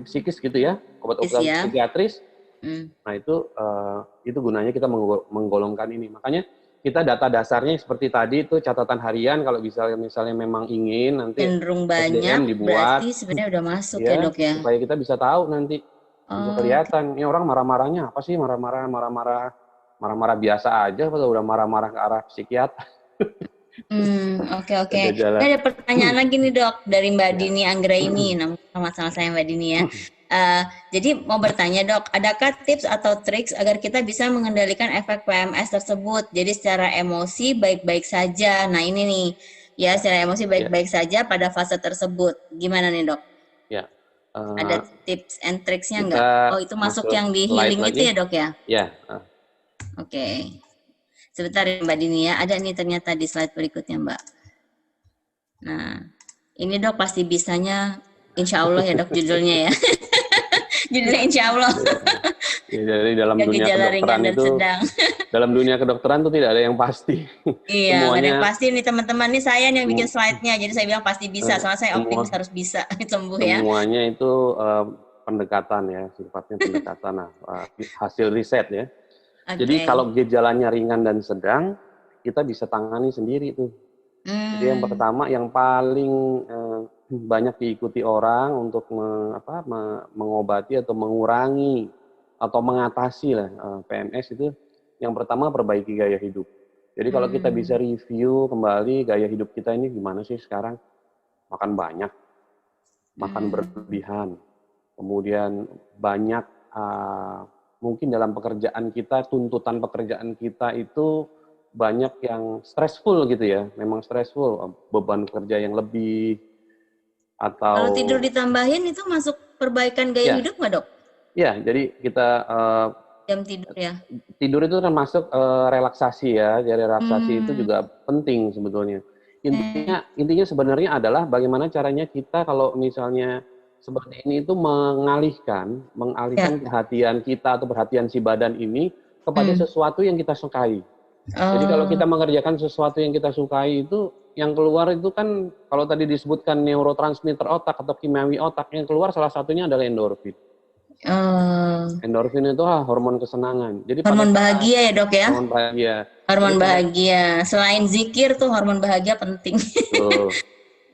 psikis gitu ya, obat-obatan psikiatris. Nah itu gunanya kita menggolongkan ini. Makanya kita data dasarnya seperti tadi itu catatan harian, kalau misalnya memang ingin nanti cenderung banyak dibuat, berarti sebenarnya udah masuk ya dok ya. Supaya kita bisa tahu nanti, bisa kelihatan. Ini orang marah-marahnya apa sih, marah-marah biasa aja atau udah marah-marah ke arah psikiater. Oke. Ada pertanyaan lagi nih dok dari Mbak Dini Anggraini, nama saya Mbak Dini ya. Jadi mau bertanya dok, adakah tips atau triks agar kita bisa mengendalikan efek PMS tersebut? Jadi secara emosi baik-baik saja. Nah ini nih, ya secara emosi baik-baik saja pada fase tersebut. Gimana nih dok? Ya. Ada tips and tricksnya nggak? Oh itu masuk yang di healing itu ya dok ya? Ya. Oke. Sebentar ya Mbak Dini ya, ada nih ternyata di slide berikutnya Mbak. Nah, ini dok pasti bisanya, insya Allah ya dok judulnya ya. Judulnya insya Allah. Ya, dari dalam dunia kedokteran itu, dalam dunia kedokteran itu tidak ada yang pasti. Iya, nggak ada yang pasti nih teman-teman, nih saya yang bikin slide-nya, jadi saya bilang pasti bisa, soalnya saya optimis harus bisa sembuh ya. Semuanya itu pendekatan ya, sifatnya pendekatan, hasil riset ya. Jadi kalau gejalanya ringan dan sedang, kita bisa tangani sendiri tuh. Jadi yang pertama, yang paling banyak diikuti orang untuk mengobati atau mengurangi atau mengatasi lah PMS itu, yang pertama perbaiki gaya hidup. Jadi kalau kita bisa review kembali gaya hidup kita ini gimana sih sekarang, makan banyak, makan berlebihan, kemudian banyak mungkin dalam pekerjaan kita, tuntutan pekerjaan kita itu banyak yang stressful gitu ya, memang stressful, beban kerja yang lebih, atau kalau tidur ditambahin itu masuk perbaikan gaya hidup nggak dok? Ya, jadi kita jam tidur ya. Tidur itu termasuk relaksasi ya, jadi relaksasi itu juga penting sebetulnya. Intinya sebenarnya adalah bagaimana caranya kita kalau misalnya seperti ini itu mengalihkan perhatian kita atau perhatian si badan ini kepada sesuatu yang kita sukai. Jadi kalau kita mengerjakan sesuatu yang kita sukai itu, yang keluar itu kan kalau tadi disebutkan neurotransmitter otak atau kimiawi otak, yang keluar salah satunya adalah endorfin. Endorfin itu hormon kesenangan. Jadi hormon bahagia ya dok ya? Hormon bahagia. Hormon bahagia. Selain zikir tuh hormon bahagia penting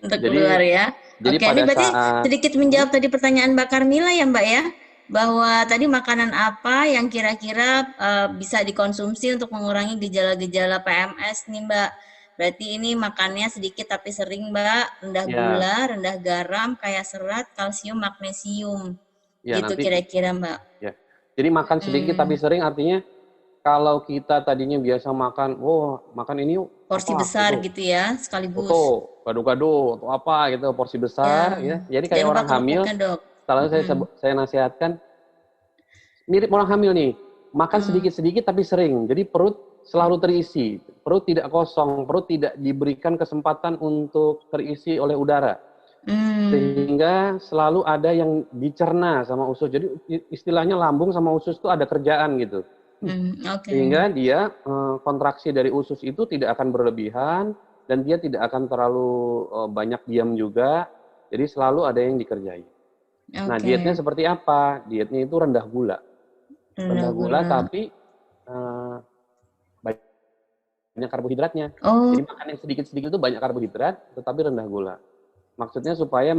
untuk keluar ya. Oke, ini berarti sedikit menjawab tadi pertanyaan Mbak Carmila ya Mbak ya, bahwa tadi makanan apa yang kira-kira bisa dikonsumsi untuk mengurangi gejala-gejala PMS nih Mbak. Berarti ini makannya sedikit tapi sering Mbak, rendah gula, rendah garam, kaya serat, kalsium, magnesium. Ya, gitu kira-kira Mbak. Ya. Jadi makan sedikit tapi sering artinya kalau kita tadinya biasa makan, makan ini porsi besar gitu ya, sekaligus. Gado-gado atau apa gitu, porsi besar ya. Jadi kayak orang hamil. Kalau saya nasihatkan mirip orang hamil nih, makan sedikit-sedikit tapi sering. Jadi perut selalu terisi, perut tidak kosong, perut tidak diberikan kesempatan untuk terisi oleh udara. Sehingga selalu ada yang dicerna sama usus. Jadi istilahnya lambung sama usus itu ada kerjaan gitu. Sehingga dia kontraksi dari usus itu tidak akan berlebihan dan dia tidak akan terlalu banyak diam juga. Jadi selalu ada yang dikerjai. Nah, Oke. dietnya seperti apa? Dietnya itu rendah gula. Rendah Rendah gula gula. tapi banyak karbohidratnya. Oh, Jadi makan yang sedikit-sedikit itu banyak karbohidrat, tetapi rendah gula. Maksudnya supaya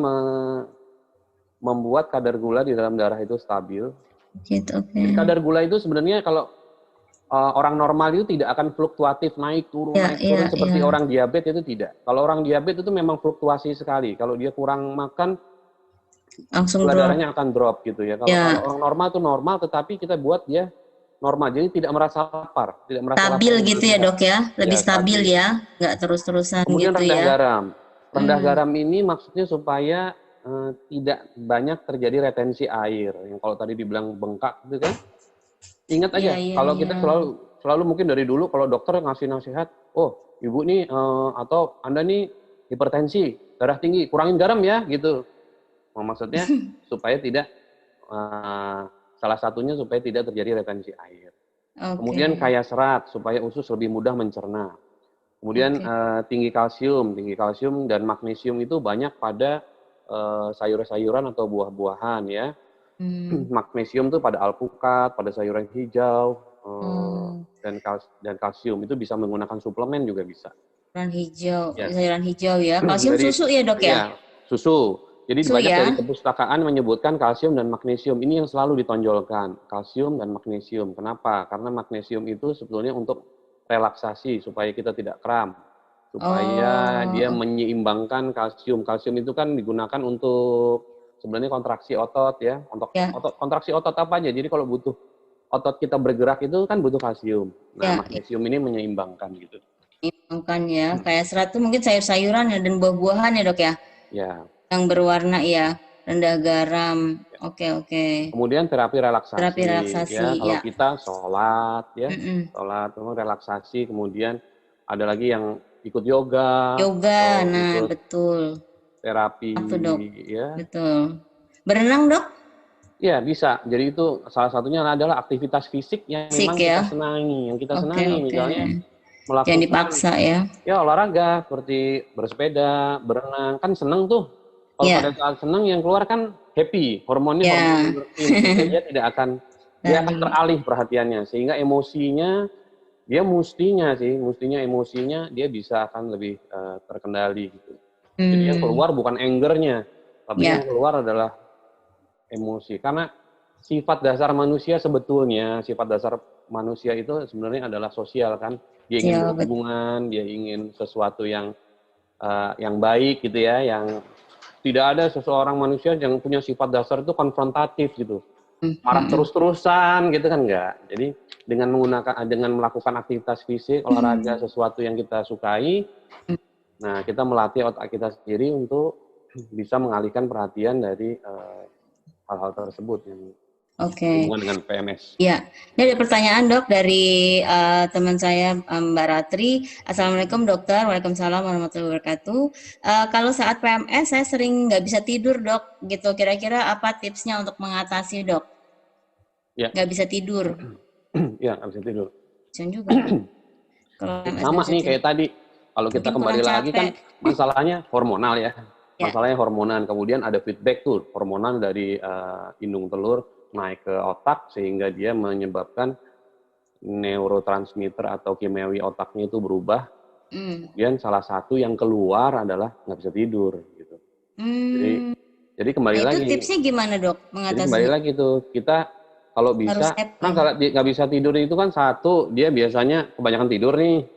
membuat kadar gula di dalam darah itu stabil. gitu. Oke. Jadi kadar gula itu sebenarnya kalau orang normal itu tidak akan fluktuatif naik Ya, turun ya, seperti ya. orang diabetes itu tidak. Kalau orang diabetes itu memang fluktuasi sekali. Kalau dia kurang makan, Langsung gula drop. darahnya akan drop gitu ya. Kalau Ya, orang normal itu normal, tetapi kita buat dia normal. Jadi tidak merasa lapar, tidak merasa stabil lapar gitu ya berlebihan. dok ya, lebih Ya, stabil stabil. ya, nggak terus-terusan Kemudian gitu rendah ya. garam. Rendah Hmm. garam ini maksudnya supaya tidak banyak terjadi retensi air. Yang kalau tadi dibilang bengkak gitu kan. Ingat Iya, aja, iya, kalau iya. kita selalu mungkin dari dulu kalau dokter ngasih nasihat, oh ibu nih atau anda nih hipertensi, darah tinggi, kurangin garam ya gitu. Maksudnya supaya tidak salah satunya supaya tidak terjadi retensi air. Kemudian Oke, kaya serat supaya usus lebih mudah mencerna. Kemudian oke. tinggi kalsium dan magnesium itu banyak pada sayur-sayuran atau buah-buahan ya. Hmm. Magnesium tuh pada alpukat, pada sayuran hijau, Oh, dan kalsium itu bisa menggunakan suplemen juga bisa. Ya. sayuran hijau ya. Kalsium Dari susu ya dok ya? ya susu. Jadi Susu banyak dari ya. kepustakaan menyebutkan kalsium dan magnesium. Ini yang selalu ditonjolkan, kalsium dan magnesium. Kenapa? Karena magnesium itu sebetulnya untuk relaksasi supaya kita tidak kram, supaya dia Oh, menyeimbangkan kalsium. Kalsium itu kan digunakan untuk sebenarnya kontraksi otot ya, untuk ya, kontraksi otot apa aja. Jadi kalau butuh otot kita bergerak itu kan butuh kalsium. Nah, ya, magnesium ini menyeimbangkan gitu. makan ya. Kayak serat tuh mungkin sayur-sayuran ya dan buah-buahan ya dok ya. Ya. Yang berwarna ya, rendah garam. Oke, oke. Kemudian terapi Terapi relaksasi relaksasi ya, kalau ya. kita sholat ya, Mm-mm. sholat memang relaksasi, kemudian ada lagi yang ikut yoga Yoga, atau nah ikut betul. terapi Apa dok? ya. Betul. Berenang dok? Ya bisa. Jadi itu salah satunya adalah aktivitas fisik yang Fisik memang ya. kita senangi, Oke, oke. misalnya Jangan melakukan dipaksa ya. ya olahraga seperti bersepeda, berenang, kan seneng tuh. Kalau pada Ya, saat seneng yang keluar kan happy, hormonnya hormon ya. endorfin, sehingga dia akan Lalu, teralih perhatiannya, sehingga emosinya mestinya emosinya dia bisa akan lebih terkendali gitu. Jadi yang hmm, keluar bukan angernya, tapi yang ya, keluar adalah emosi. Karena sifat dasar manusia itu sebenarnya adalah sosial kan. Dia ingin ya, berhubungan, dia ingin sesuatu yang baik gitu ya, yang tidak ada seseorang manusia yang punya sifat dasar itu konfrontatif gitu. Marah terus-terusan gitu kan enggak. Jadi dengan melakukan aktivitas fisik, olahraga, sesuatu yang kita sukai, nah kita melatih otak kita sendiri untuk bisa mengalihkan perhatian dari hal-hal tersebut yang oke. berhubungan dengan PMS. Ya, ini ada pertanyaan dok dari teman saya Mbak Ratri. Assalamualaikum dokter, waalaikumsalam warahmatullahi wabarakatuh. Kalau saat PMS saya sering nggak bisa tidur dok, gitu. Kira-kira apa tipsnya untuk mengatasi dok? Ya, Nggak bisa tidur, ya nggak bisa tidur. jangan juga dok. Kalau PMS nggak Sama bisa nih tidur, kayak tadi. Kalau kita mungkin kurang kembali lagi kan capek. masalahnya hormonal ya. Ya, Masalahnya hormonan. Kemudian ada feedback tuh hormonal dari indung telur naik ke otak sehingga dia menyebabkan neurotransmitter atau kimiawi otaknya itu berubah. hmm. Kemudian salah satu yang keluar adalah nggak bisa tidur gitu. Jadi Hmm. jadi Nah kembali itu lagi. tipsnya gimana dok Jadi kembali mengatasinya? lagi tuh kita kalau Harus bisa, kan happy. kalau nggak bisa tidur itu kan satu dia biasanya kebanyakan tidur nih,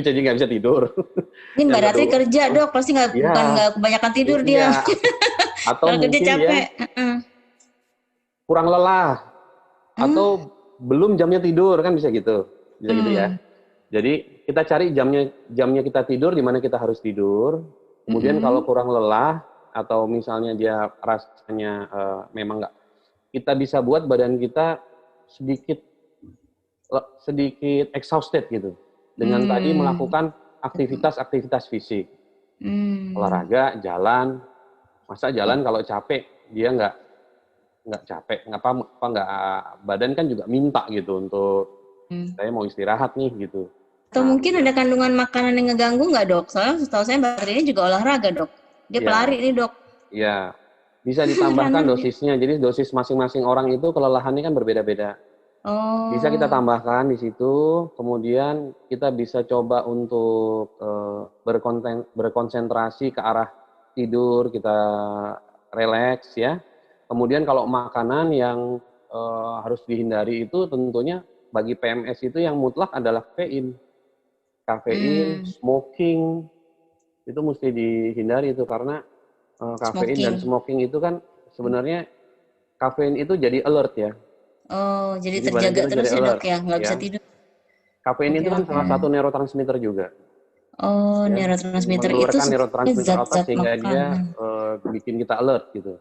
jadi nggak bisa tidur. Ini Mbak Yang Ratri kedua, kerja dok, pasti bukan ya nggak kebanyakan tidur dia. iya. Atau Kalau kerja mungkin dia capek. kurang lelah Hmm. atau belum jamnya tidur kan bisa gitu ya. Hmm. Jadi kita cari jamnya kita tidur di mana kita harus tidur. Kemudian kalau Hmm. kurang lelah atau misalnya dia rasanya memang nggak, kita bisa buat badan kita sedikit sedikit exhausted gitu dengan tadi Hmm. melakukan aktivitas fisik, Hmm. olahraga, jalan. Masa jalan kalau capek dia nggak capek, nggak badan kan juga minta gitu untuk Hmm. saya mau istirahat nih gitu. Atau Nah, mungkin ada kandungan makanan yang ngeganggu nggak dok? Soalnya setahu saya Mbak Ratri ini juga olahraga dok. Dia pelari ya, nih dok. ya. Bisa ditambahkan Hangat ya? dosisnya. Jadi dosis masing-masing orang itu kelelahannya kan berbeda-beda. Bisa kita Oh, tambahkan di situ, kemudian kita bisa coba untuk berkonsentrasi ke arah tidur, kita relax ya. Kemudian kalau makanan yang harus dihindari itu tentunya bagi PMS itu yang mutlak adalah kafein. Kafein, hmm, smoking, itu mesti dihindari itu karena kafein dan smoking. smoking itu kan sebenarnya kafein itu jadi alert ya. Oh, jadi Jadi badan terjaga kita terus jadi ya dok alert ya, nggak ya. bisa tidur. Kafein Oke itu kan oke. salah satu neurotransmitter juga Oh, ya. neurotransmitter itu Mengeluarkan sebenarnya neurotransmitter otak zat-zat sehingga dia makanan. bikin kita alert gitu.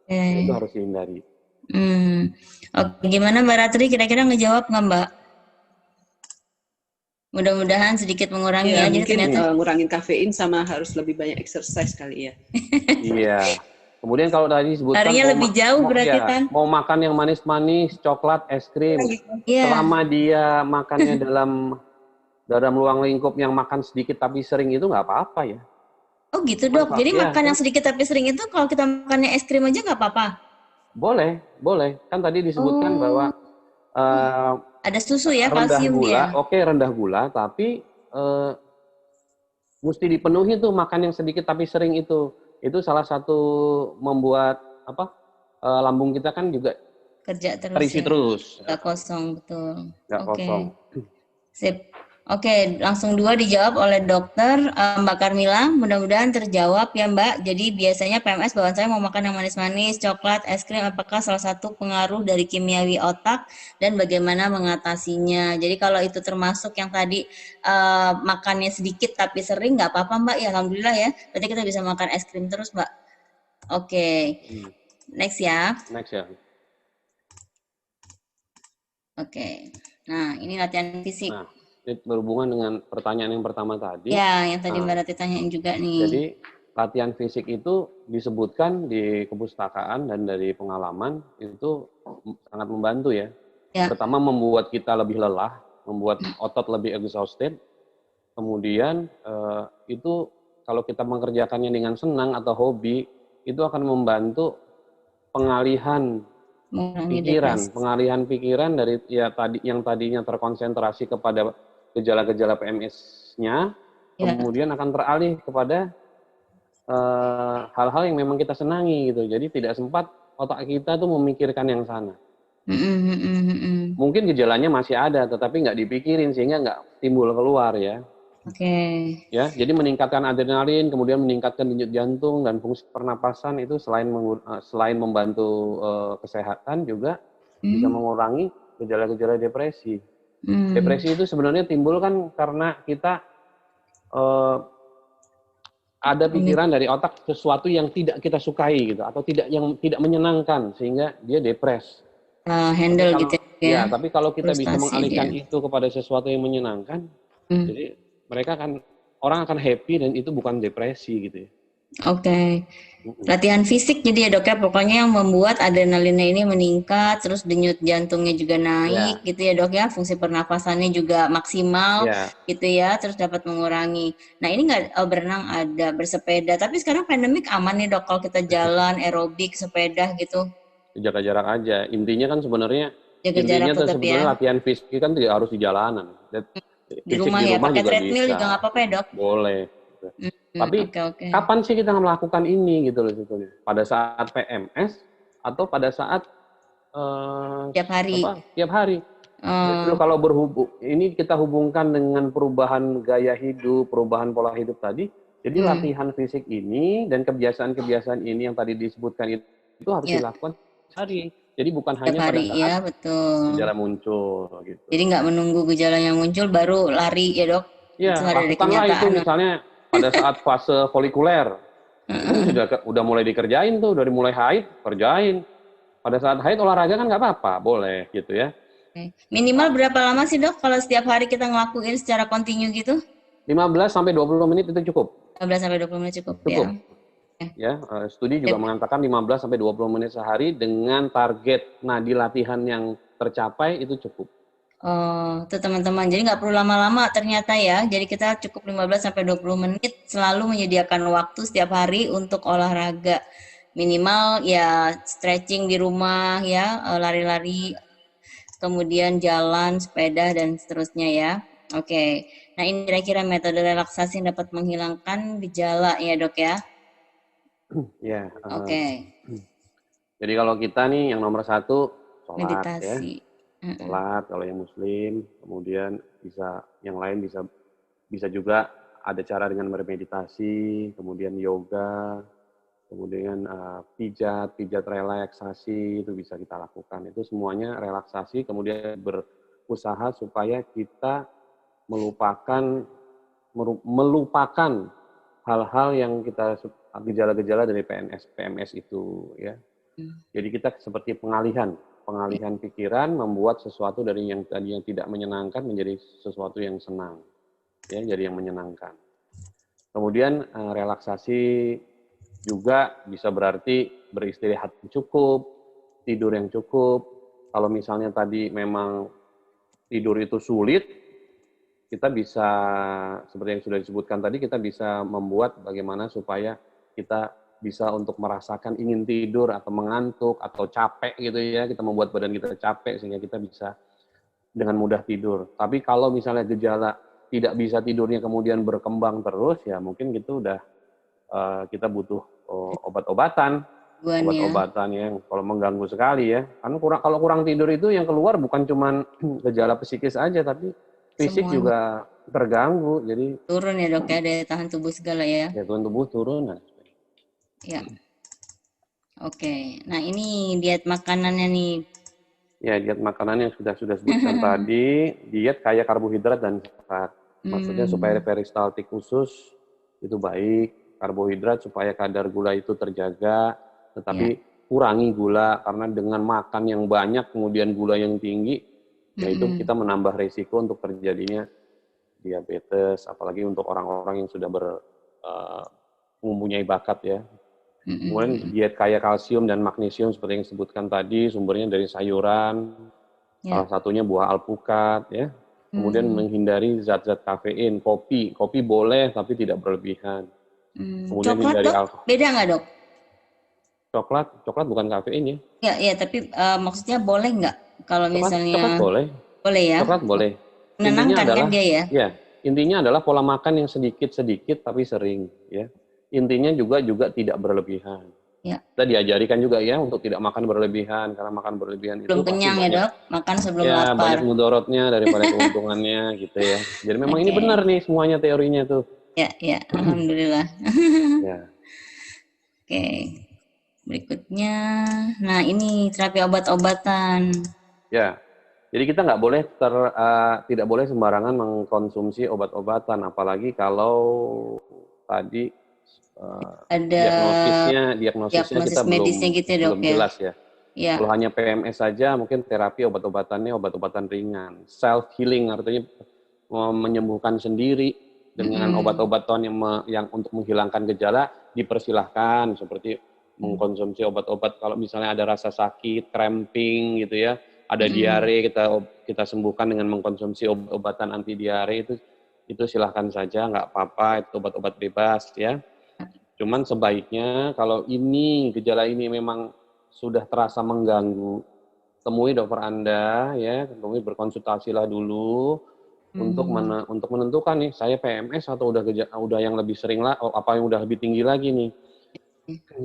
Nah, itu Oke. harus dihindari. Hmm. Oke, gimana Mbak Ratri kira-kira ngejawab nggak Mbak? Mudah-mudahan sedikit mengurangi Ya, ya. Jadi mungkin ternyata ngurangin kafein sama harus lebih banyak exercise kali ya. Iya. Kemudian kalau tadi disebutkan larinya lebih jauh berarti kan? mau makan yang manis-manis, coklat, es krim, Iya. selama dia makannya dalam ruang lingkup yang makan sedikit tapi sering itu nggak apa-apa ya. Oh gitu dok. Jadi Ya, makan yang sedikit tapi sering itu kalau kita makannya es krim aja nggak apa-apa? boleh, boleh. Kan tadi disebutkan Oh, bahwa eh, ada susu ya, rendah kalsium gula, dia. oke rendah gula, tapi mesti dipenuhi tuh makan yang sedikit tapi sering itu. Itu salah satu membuat apa lambung kita kan juga Kerja terus terisi ya. terus, Nggak kosong, betul. nggak Oke. kosong. Sip. Oke, langsung 2 dijawab oleh dokter Mbak Carmila. Mudah-mudahan terjawab ya Mbak. Jadi biasanya PMS bawaan saya mau makan yang manis-manis, coklat, es krim, apakah salah satu pengaruh dari kimiawi otak dan bagaimana mengatasinya. Jadi kalau itu termasuk yang tadi makannya sedikit tapi sering, nggak apa-apa Mbak. Ya Alhamdulillah ya. Berarti kita bisa makan es krim terus Mbak. Oke, next ya. Next ya. Oke. Nah, ini latihan fisik. Nah, ini berhubungan dengan pertanyaan yang pertama tadi. Ya, yang tadi Nah, Mbak Rati tanyain juga nih. jadi latihan fisik itu disebutkan di kepustakaan dan dari pengalaman itu sangat membantu ya. Ya. Pertama membuat kita lebih lelah, membuat otot lebih exhausted. Kemudian itu kalau kita mengerjakannya dengan senang atau hobi, itu akan membantu pengalihan Mengurangi pikiran, depresi. pengalihan pikiran dari ya tadi yang tadinya terkonsentrasi kepada gejala-gejala PMS-nya, Ya. kemudian akan teralih kepada hal-hal yang memang kita senangi gitu. Jadi tidak sempat otak kita tuh memikirkan yang sana. Mungkin gejalanya masih ada, tetapi nggak dipikirin sehingga nggak timbul keluar ya. Oke. Ya, jadi meningkatkan adrenalin, kemudian meningkatkan denyut jantung dan fungsi pernapasan itu selain membantu kesehatan juga bisa mengurangi gejala-gejala depresi. Depresi itu sebenarnya timbul kan karena kita ada pikiran dari otak sesuatu yang tidak kita sukai gitu atau tidak menyenangkan sehingga dia depres. Handle gitu ya. Ya, tapi kalau kita bisa Frustasi mengalihkan dia. itu kepada sesuatu yang menyenangkan, jadi orang akan happy dan itu bukan depresi gitu ya. Oke. Latihan fisik jadi ya dok ya, pokoknya yang membuat adrenalinnya ini meningkat, terus denyut jantungnya juga naik gitu ya dok ya, fungsi pernapasannya juga maksimal gitu ya, terus dapat mengurangi. Nah ini nggak berenang ada, bersepeda, tapi sekarang pandemik aman nih dok kalau kita jalan, aerobik, sepeda gitu. Jaga jarak aja. Intinya kan sebenarnya Jaga jarak tetap sebenarnya ya. latihan fisik kan tidak harus di jalanan. Di rumah ya, pakai juga treadmill bisa. juga nggak apa-apa ya dok? Boleh. Tapi kapan sih kita melakukan ini gitu loh sebetulnya? Pada saat PMS atau pada saat tiap hari? Tiap hari. Jadi kalau ini kita hubungkan dengan perubahan gaya hidup, perubahan pola hidup tadi. Jadi latihan fisik ini dan kebiasaan-kebiasaan ini yang tadi disebutkan itu harus dilakukan sehari. Jadi bukan hanya pada saat gejala muncul gitu. Jadi nggak menunggu gejalanya muncul baru lari ya dok? Ya, lakukanlah itu misalnya pada saat fase folikuler. Itu udah mulai dikerjain tuh, dari mulai haid, kerjain. Pada saat haid olahraga kan nggak apa-apa, boleh gitu ya. Minimal berapa lama sih dok kalau setiap hari kita ngelakuin secara kontinu gitu? 15-20 menit itu cukup. 15-20 menit cukup. Ya, studi juga mengatakan 15-20 menit sehari dengan target nadi latihan yang tercapai itu cukup. Oh, tuh teman-teman. Jadi nggak perlu lama-lama ternyata ya. Jadi kita cukup 15-20 menit selalu menyediakan waktu setiap hari untuk olahraga. Minimal ya stretching di rumah ya, lari-lari, kemudian jalan, sepeda dan seterusnya ya. Oke. Nah, ini kira-kira metode relaksasi yang dapat menghilangkan gejala ya, Dok ya. Ya, Oke. jadi kalau kita nih yang nomor satu sholat ya, Meditasi. sholat kalau yang muslim, kemudian bisa yang lain bisa juga ada cara dengan bermeditasi, kemudian yoga, kemudian pijat relaksasi itu bisa kita lakukan. Itu semuanya relaksasi, kemudian berusaha supaya kita melupakan hal-hal yang kita gejala-gejala dari PMS itu ya. Jadi kita seperti pengalihan pikiran, membuat sesuatu dari yang tadi yang tidak menyenangkan menjadi sesuatu yang senang, ya, jadi yang menyenangkan. Kemudian relaksasi juga bisa berarti beristirahat yang cukup, tidur yang cukup. Kalau misalnya tadi memang tidur itu sulit, kita bisa seperti yang sudah disebutkan tadi, kita bisa membuat bagaimana supaya kita bisa untuk merasakan ingin tidur atau mengantuk atau capek gitu ya, kita membuat badan kita capek sehingga kita bisa dengan mudah tidur. Tapi kalau misalnya gejala tidak bisa tidurnya kemudian berkembang terus, ya mungkin gitu udah kita butuh obat-obatan yang kalau mengganggu sekali ya. Karena kalau kurang tidur itu yang keluar bukan cuma gejala psikis aja, tapi fisik semuanya juga terganggu. Jadi turun ya, Dok ya, daya tahan tubuh segala ya. Ya, tahan tubuh turun. Ya. Oke. Nah, ini diet makanannya nih. Ya, diet makanan yang sudah sebutkan tadi, diet kaya karbohidrat dan serat. Maksudnya supaya peristaltik usus itu baik, karbohidrat supaya kadar gula itu terjaga, tetapi kurangi gula, karena dengan makan yang banyak kemudian gula yang tinggi, yaitu kita menambah risiko untuk terjadinya diabetes, apalagi untuk orang-orang yang sudah mempunyai bakat ya. Kemudian diet kaya kalsium dan magnesium seperti yang disebutkan tadi, sumbernya dari sayuran, salah satunya buah alpukat ya. Kemudian menghindari zat-zat kafein, kopi boleh tapi tidak berlebihan. Kemudian Coklat, Dok? Beda nggak, Dok? Coklat bukan kafein ya? Ya, tapi maksudnya boleh nggak kalau misalnya? Coklat boleh. Boleh ya? Coklat boleh. Menenangkan kan dia ya? Ya, intinya adalah pola makan yang sedikit-sedikit tapi sering ya. Intinya juga tidak berlebihan. Ya. Kita diajarikan juga ya untuk tidak makan berlebihan, karena makan berlebihan belum itu kenyang pasti ya, Dok? Makan sebelum lapar. Banyak mudorotnya daripada keuntungannya gitu ya. Jadi memang ini benar nih semuanya teorinya tuh. Ya, alhamdulillah. Ya. Oke. Berikutnya, nah ini terapi obat-obatan. Ya. Jadi kita nggak boleh tidak boleh sembarangan mengkonsumsi obat-obatan, apalagi kalau tadi ada diagnosisnya kita medisnya gitu, Dok, belum jelas ya. Ya. Kalau hanya PMS saja, mungkin terapi obat-obatannya obat-obatan ringan. Self healing artinya menyembuhkan sendiri dengan obat-obatan yang untuk menghilangkan gejala dipersilahkan, seperti mengkonsumsi obat-obat kalau misalnya ada rasa sakit, cramping gitu ya, ada diare, kita sembuhkan dengan mengkonsumsi obat-obatan anti diare, itu silahkan saja, nggak apa-apa, itu obat-obat bebas ya. Cuman sebaiknya kalau gejala ini memang sudah terasa mengganggu, temui dokter Anda ya, berkonsultasilah dulu untuk menentukan nih, saya PMS atau udah yang lebih sering lah, apa yang udah lebih tinggi lagi nih.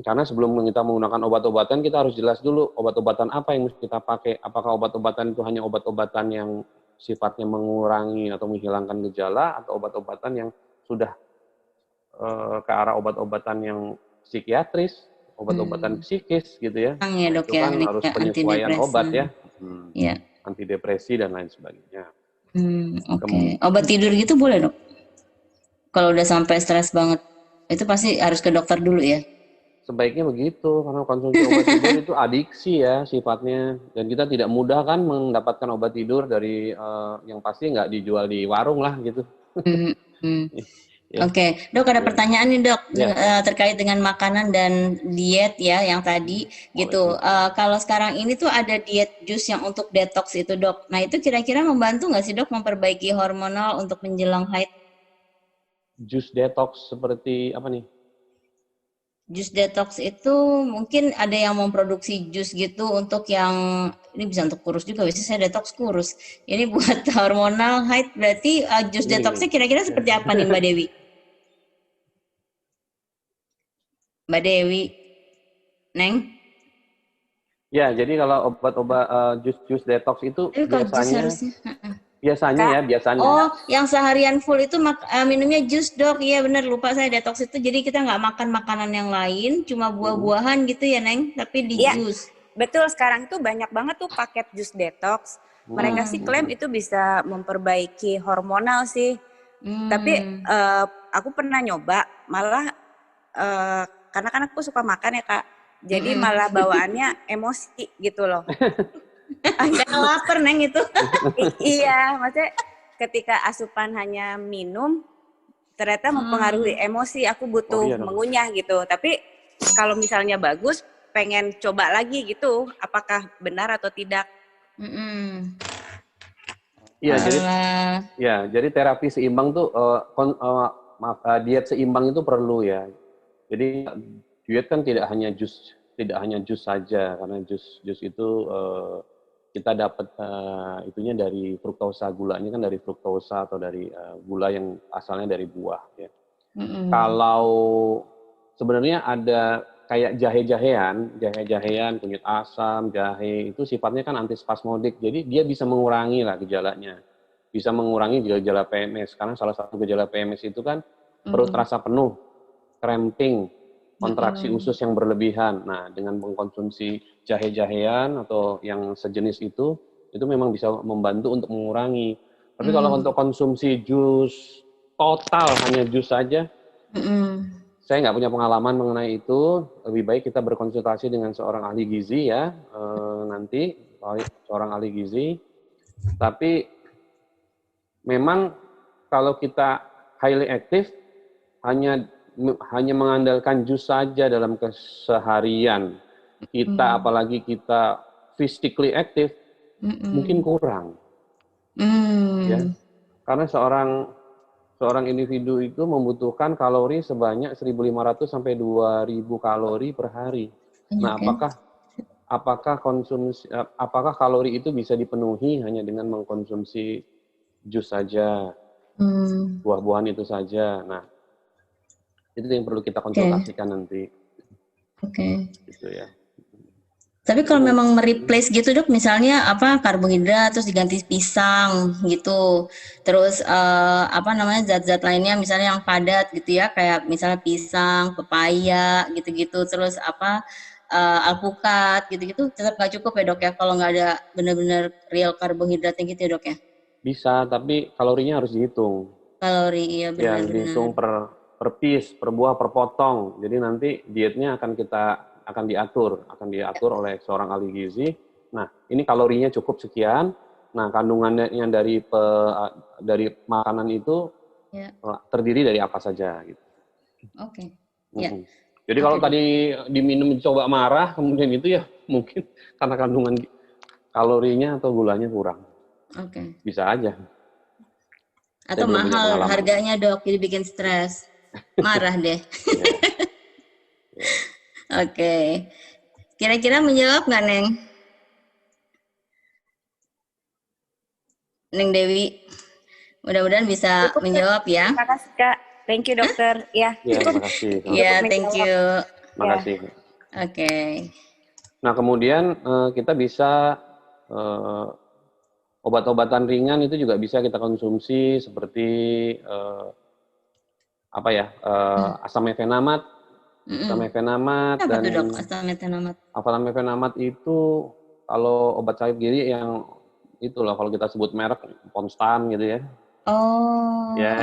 Karena sebelum kita menggunakan obat-obatan, kita harus jelas dulu obat-obatan apa yang mesti kita pakai. Apakah obat-obatan itu hanya obat-obatan yang sifatnya mengurangi atau menghilangkan gejala, atau obat-obatan yang sudah ke arah obat-obatan yang psikiatris, obat-obatan psikis gitu ya. Ya, Dok, itu kan harus penyesuaian obat ya. Antidepresi dan lain sebagainya. Oke. Obat tidur gitu boleh, Dok? Kalau udah sampai stres banget, itu pasti harus ke dokter dulu ya? Sebaiknya begitu, karena konsumsi obat tidur itu adiksi ya sifatnya. Dan kita tidak mudah kan mendapatkan obat tidur dari yang pasti nggak dijual di warung lah gitu. Oke, Dok, ada pertanyaan nih, Dok, terkait dengan makanan dan diet ya yang tadi gitu. Kalau sekarang ini tuh ada diet jus yang untuk detox itu, Dok. Nah, itu kira-kira membantu nggak sih, Dok, memperbaiki hormonal untuk menjelang haid? Jus detox seperti apa nih? Jus detox itu mungkin ada yang memproduksi jus gitu untuk yang ini bisa untuk kurus juga. Biasanya saya detox kurus. Ini buat hormonal haid. Berarti jus detoxnya Ini. kira-kira seperti apa nih Mbak Dewi? Mbak Dewi, Neng? Ya, jadi kalau obat-obat jus-jus detox itu Tapi kalau jus harusnya. biasanya. Oh, yang seharian full itu minumnya jus dok. Iya benar, lupa saya detox itu. Jadi kita nggak makan makanan yang lain, cuma buah-buahan gitu ya Neng. Tapi di Iya. jus. Betul, sekarang tuh banyak banget tuh paket jus detox. Mereka sih klaim itu bisa memperbaiki hormonal sih. Tapi aku pernah nyoba, malah karena kan aku suka makan ya Kak. Jadi malah bawaannya emosi gitu loh. Karena lapar Neng itu. Iya, maksudnya ketika asupan hanya minum, ternyata mempengaruhi emosi. Aku butuh mengunyah gitu. Tapi kalau misalnya bagus, pengen coba lagi gitu. Apakah benar atau tidak? Iya, jadi terapi seimbang tuh diet seimbang itu perlu ya. Jadi diet kan tidak hanya jus saja, karena jus itu kita dapat itunya dari fruktosa, gulanya kan dari fruktosa atau dari gula yang asalnya dari buah ya. Kalau sebenarnya ada kayak jahe-jahean, kunyit asam, jahe itu sifatnya kan antispasmodik. Jadi dia bisa mengurangi lah gejalanya. Bisa mengurangi gejala PMS, karena salah satu gejala PMS itu kan perut terasa penuh, cramping, kontraksi usus yang berlebihan. Nah, dengan mengkonsumsi jahe-jahean atau yang sejenis itu memang bisa membantu untuk mengurangi. Tapi kalau untuk konsumsi jus total hanya jus saja, saya nggak punya pengalaman mengenai itu. Lebih baik kita berkonsultasi dengan seorang ahli gizi ya, nanti seorang ahli gizi. Tapi memang kalau kita highly active hanya mengandalkan jus saja dalam keseharian kita, apalagi kita physically active, mungkin kurang. Ya, karena seorang individu itu membutuhkan kalori sebanyak 1.500 sampai 2.000 kalori per hari. Nah, apakah kalori itu bisa dipenuhi hanya dengan mengkonsumsi jus saja, buah-buahan itu saja? Nah, itu yang perlu kita konsultasikan nanti. Gitu ya. Tapi kalau memang mereplace gitu dok, misalnya karbohidrat terus diganti pisang gitu, terus zat-zat lainnya misalnya yang padat gitu ya, kayak misalnya pisang, pepaya gitu-gitu, terus alpukat gitu-gitu, tetap nggak cukup ya dok ya kalau nggak ada benar-benar real karbohidratnya gitu ya dok ya? Bisa, tapi kalorinya harus dihitung. Kalori, iya benar-benar. Ya, dihitung per piece, per buah, per potong. Jadi nanti dietnya akan diatur oleh seorang ahli gizi. Nah, ini kalorinya cukup sekian. Nah, kandungannya dari makanan itu terdiri dari apa saja gitu. Oke. Jadi kalau tadi diminum coba marah, kemudian itu ya mungkin karena kandungan kalorinya atau gulanya kurang. Bisa aja. Atau mahal harganya dok, jadi bikin stres. Marah deh. Oke. Kira-kira menjawab nggak, Neng? Neng Dewi. Mudah-mudahan bisa menjawab ya. Terima kasih, Kak. Thank you, dokter. Ya, terima kasih. Ya, thank you. Terima kasih. Oke. Nah, kemudian kita bisa obat-obatan ringan itu juga bisa kita konsumsi seperti asam mefenamat. Apa tuh dok, asam mefenamat? Asam mefenamat itu kalau obat sakit gigi yang itulah kalau kita sebut merek Ponstan gitu ya.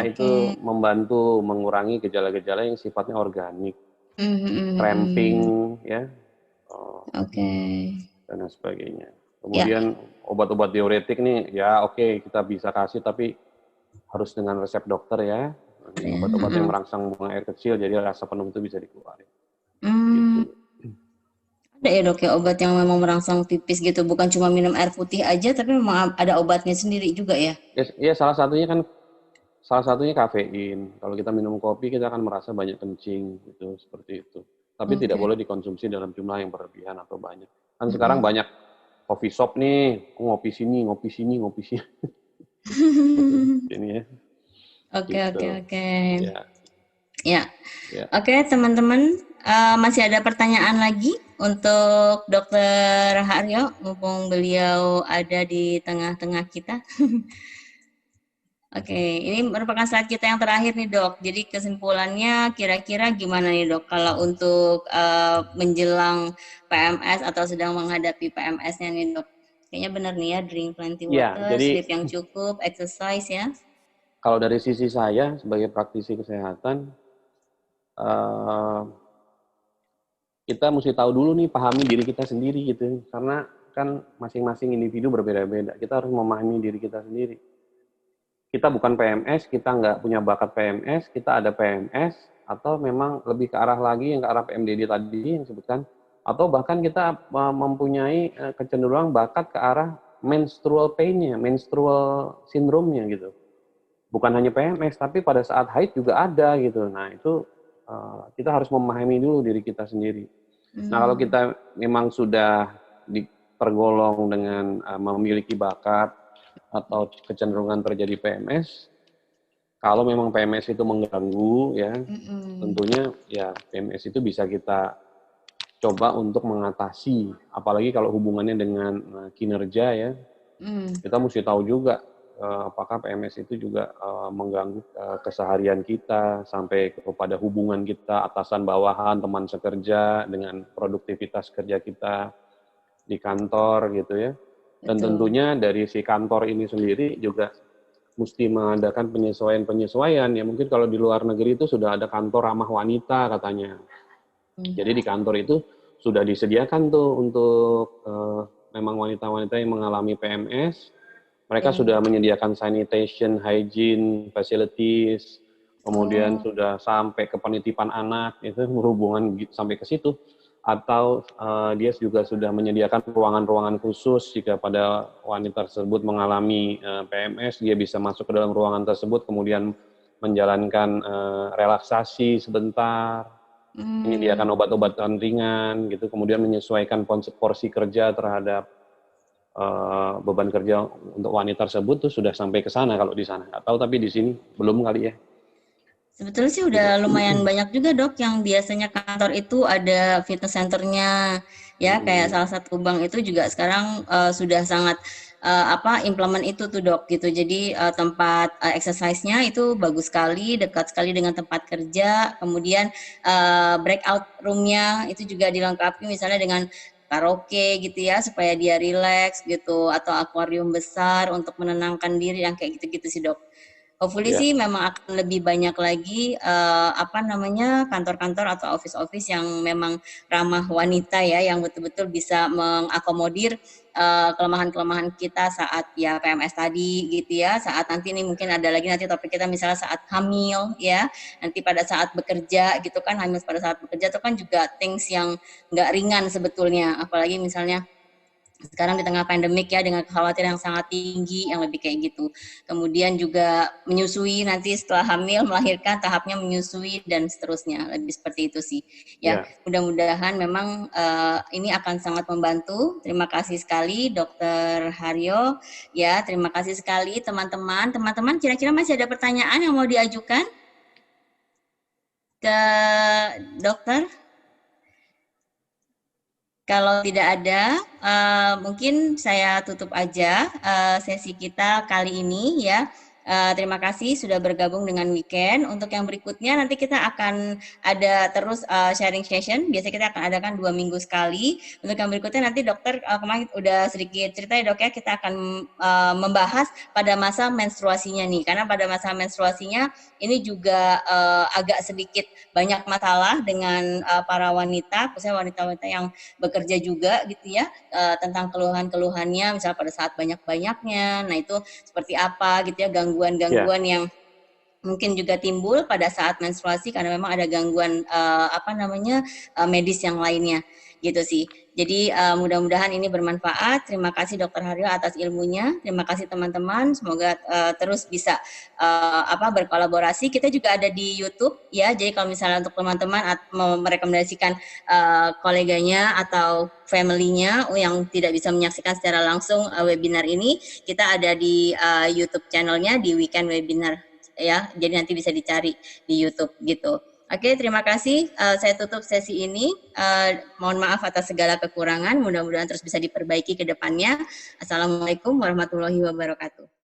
Itu membantu mengurangi gejala-gejala yang sifatnya organik, cramping ya, dan sebagainya. Kemudian obat-obat diuretik nih ya kita bisa kasih tapi harus dengan resep dokter ya. Obat-obat yang merangsang buang air kecil jadi rasa penuh itu bisa dikeluarin. Gitu. Ada ya dok ya obat yang memang merangsang pipis gitu, bukan cuma minum air putih aja tapi memang ada obatnya sendiri juga ya? Ya salah satunya kafein. Kalau kita minum kopi kita akan merasa banyak kencing gitu, seperti itu. tapi tidak boleh dikonsumsi dalam jumlah yang berlebihan atau banyak. Kan sekarang banyak coffee shop nih, ngopi sini. Ini ya. Oke. Ya. Ya. Oke, teman-teman, masih ada pertanyaan lagi untuk Dokter Haryo, mumpung beliau ada di tengah-tengah kita. Oke, ini merupakan slide kita yang terakhir nih dok. Jadi kesimpulannya kira-kira gimana nih dok kalau untuk menjelang PMS atau sedang menghadapi PMS-nya nih dok? Kayaknya benar nih ya, drink plenty water, sleep yang cukup, exercise ya. Kalau dari sisi saya sebagai praktisi kesehatan, kita mesti tahu dulu nih, pahami diri kita sendiri gitu. Karena kan masing-masing individu berbeda-beda. Kita harus memahami diri kita sendiri. Kita bukan PMS, kita nggak punya bakat PMS, kita ada PMS, atau memang lebih ke arah lagi yang ke arah PMDD tadi yang disebutkan, atau bahkan kita mempunyai kecenderungan bakat ke arah menstrual pain-nya, menstrual syndrome-nya gitu. Bukan hanya PMS, tapi pada saat haid juga ada gitu. Nah itu kita harus memahami dulu diri kita sendiri. Nah kalau kita memang sudah tergolong dengan memiliki bakat atau kecenderungan terjadi PMS, kalau memang PMS itu mengganggu ya, tentunya ya PMS itu bisa kita coba untuk mengatasi, apalagi kalau hubungannya dengan kinerja ya, kita mesti tahu juga apakah PMS itu juga mengganggu keseharian kita sampai kepada hubungan kita atasan bawahan, teman sekerja, dengan produktivitas kerja kita di kantor gitu ya. Dan tentunya dari si kantor ini sendiri juga mesti mengadakan penyesuaian-penyesuaian. Ya mungkin kalau di luar negeri itu sudah ada kantor ramah wanita katanya. Jadi di kantor itu sudah disediakan tuh untuk memang wanita-wanita yang mengalami PMS. Mereka sudah menyediakan sanitation, hygiene, facilities, kemudian sudah sampai ke penitipan anak, itu berhubungan sampai ke situ. Atau dia juga sudah menyediakan ruangan-ruangan khusus jika pada wanita tersebut mengalami PMS, dia bisa masuk ke dalam ruangan tersebut, kemudian menjalankan relaksasi sebentar, menyediakan obat-obatan ringan, gitu, kemudian menyesuaikan porsi kerja terhadap beban kerja untuk wanita tersebut tuh sudah sampai ke sana kalau di sana. Nggak tahu tapi di sini belum kali ya. Sebetulnya sih udah lumayan banyak juga dok yang biasanya kantor itu ada fitness centernya ya, kayak salah satu bank itu juga sekarang sudah sangat implement itu tuh dok gitu. Jadi tempat exercise-nya itu bagus sekali, dekat sekali dengan tempat kerja. Kemudian breakout room-nya itu juga dilengkapi misalnya dengan karaoke gitu ya supaya dia relax gitu, atau akuarium besar untuk menenangkan diri yang kayak gitu-gitu sih dok. Hopefully sih memang akan lebih banyak lagi kantor-kantor atau office-office yang memang ramah wanita ya, yang betul-betul bisa mengakomodir kelemahan-kelemahan kita saat ya PMS tadi gitu ya. Saat nanti ini mungkin ada lagi nanti topik kita misalnya saat hamil ya, nanti pada saat bekerja gitu kan, hamil pada saat bekerja itu kan juga things yang nggak ringan sebetulnya, apalagi misalnya sekarang di tengah pandemik ya, dengan kekhawatiran yang sangat tinggi yang lebih kayak gitu. Kemudian juga menyusui nanti setelah hamil, melahirkan, tahapnya menyusui dan seterusnya, lebih seperti itu sih ya. Mudah-mudahan memang ini akan sangat membantu. Terima kasih sekali Dokter Haryo ya, terima kasih sekali teman-teman. Teman-teman kira-kira masih ada pertanyaan yang mau diajukan ke dokter? Kalau tidak ada, mungkin saya tutup aja sesi kita kali ini ya. Terima kasih sudah bergabung dengan Weekend. Untuk yang berikutnya nanti kita akan ada terus sharing session. Biasanya kita akan adakan 2 minggu sekali. Untuk yang berikutnya nanti dokter kemarin udah sedikit cerita ya dok ya, kita akan membahas pada masa menstruasinya nih. Karena pada masa menstruasinya ini juga agak sedikit banyak masalah dengan para wanita, khususnya wanita-wanita yang bekerja juga gitu ya, tentang keluhan-keluhannya misalnya pada saat banyak-banyaknya. Nah itu seperti apa gitu ya, gangguan-gangguan yang mungkin juga timbul pada saat menstruasi karena memang ada gangguan medis yang lainnya gitu sih. Jadi mudah-mudahan ini bermanfaat. Terima kasih Dr. Haryo atas ilmunya. Terima kasih teman-teman. Semoga terus bisa berkolaborasi. Kita juga ada di YouTube ya. Jadi kalau misalnya untuk teman-teman mau merekomendasikan koleganya atau family-nya yang tidak bisa menyaksikan secara langsung webinar ini, kita ada di YouTube channelnya di Weekend Webinar ya. Jadi nanti bisa dicari di YouTube gitu. Oke, terima kasih. Saya tutup sesi ini. Mohon maaf atas segala kekurangan. Mudah-mudahan terus bisa diperbaiki ke depannya. Assalamualaikum warahmatullahi wabarakatuh.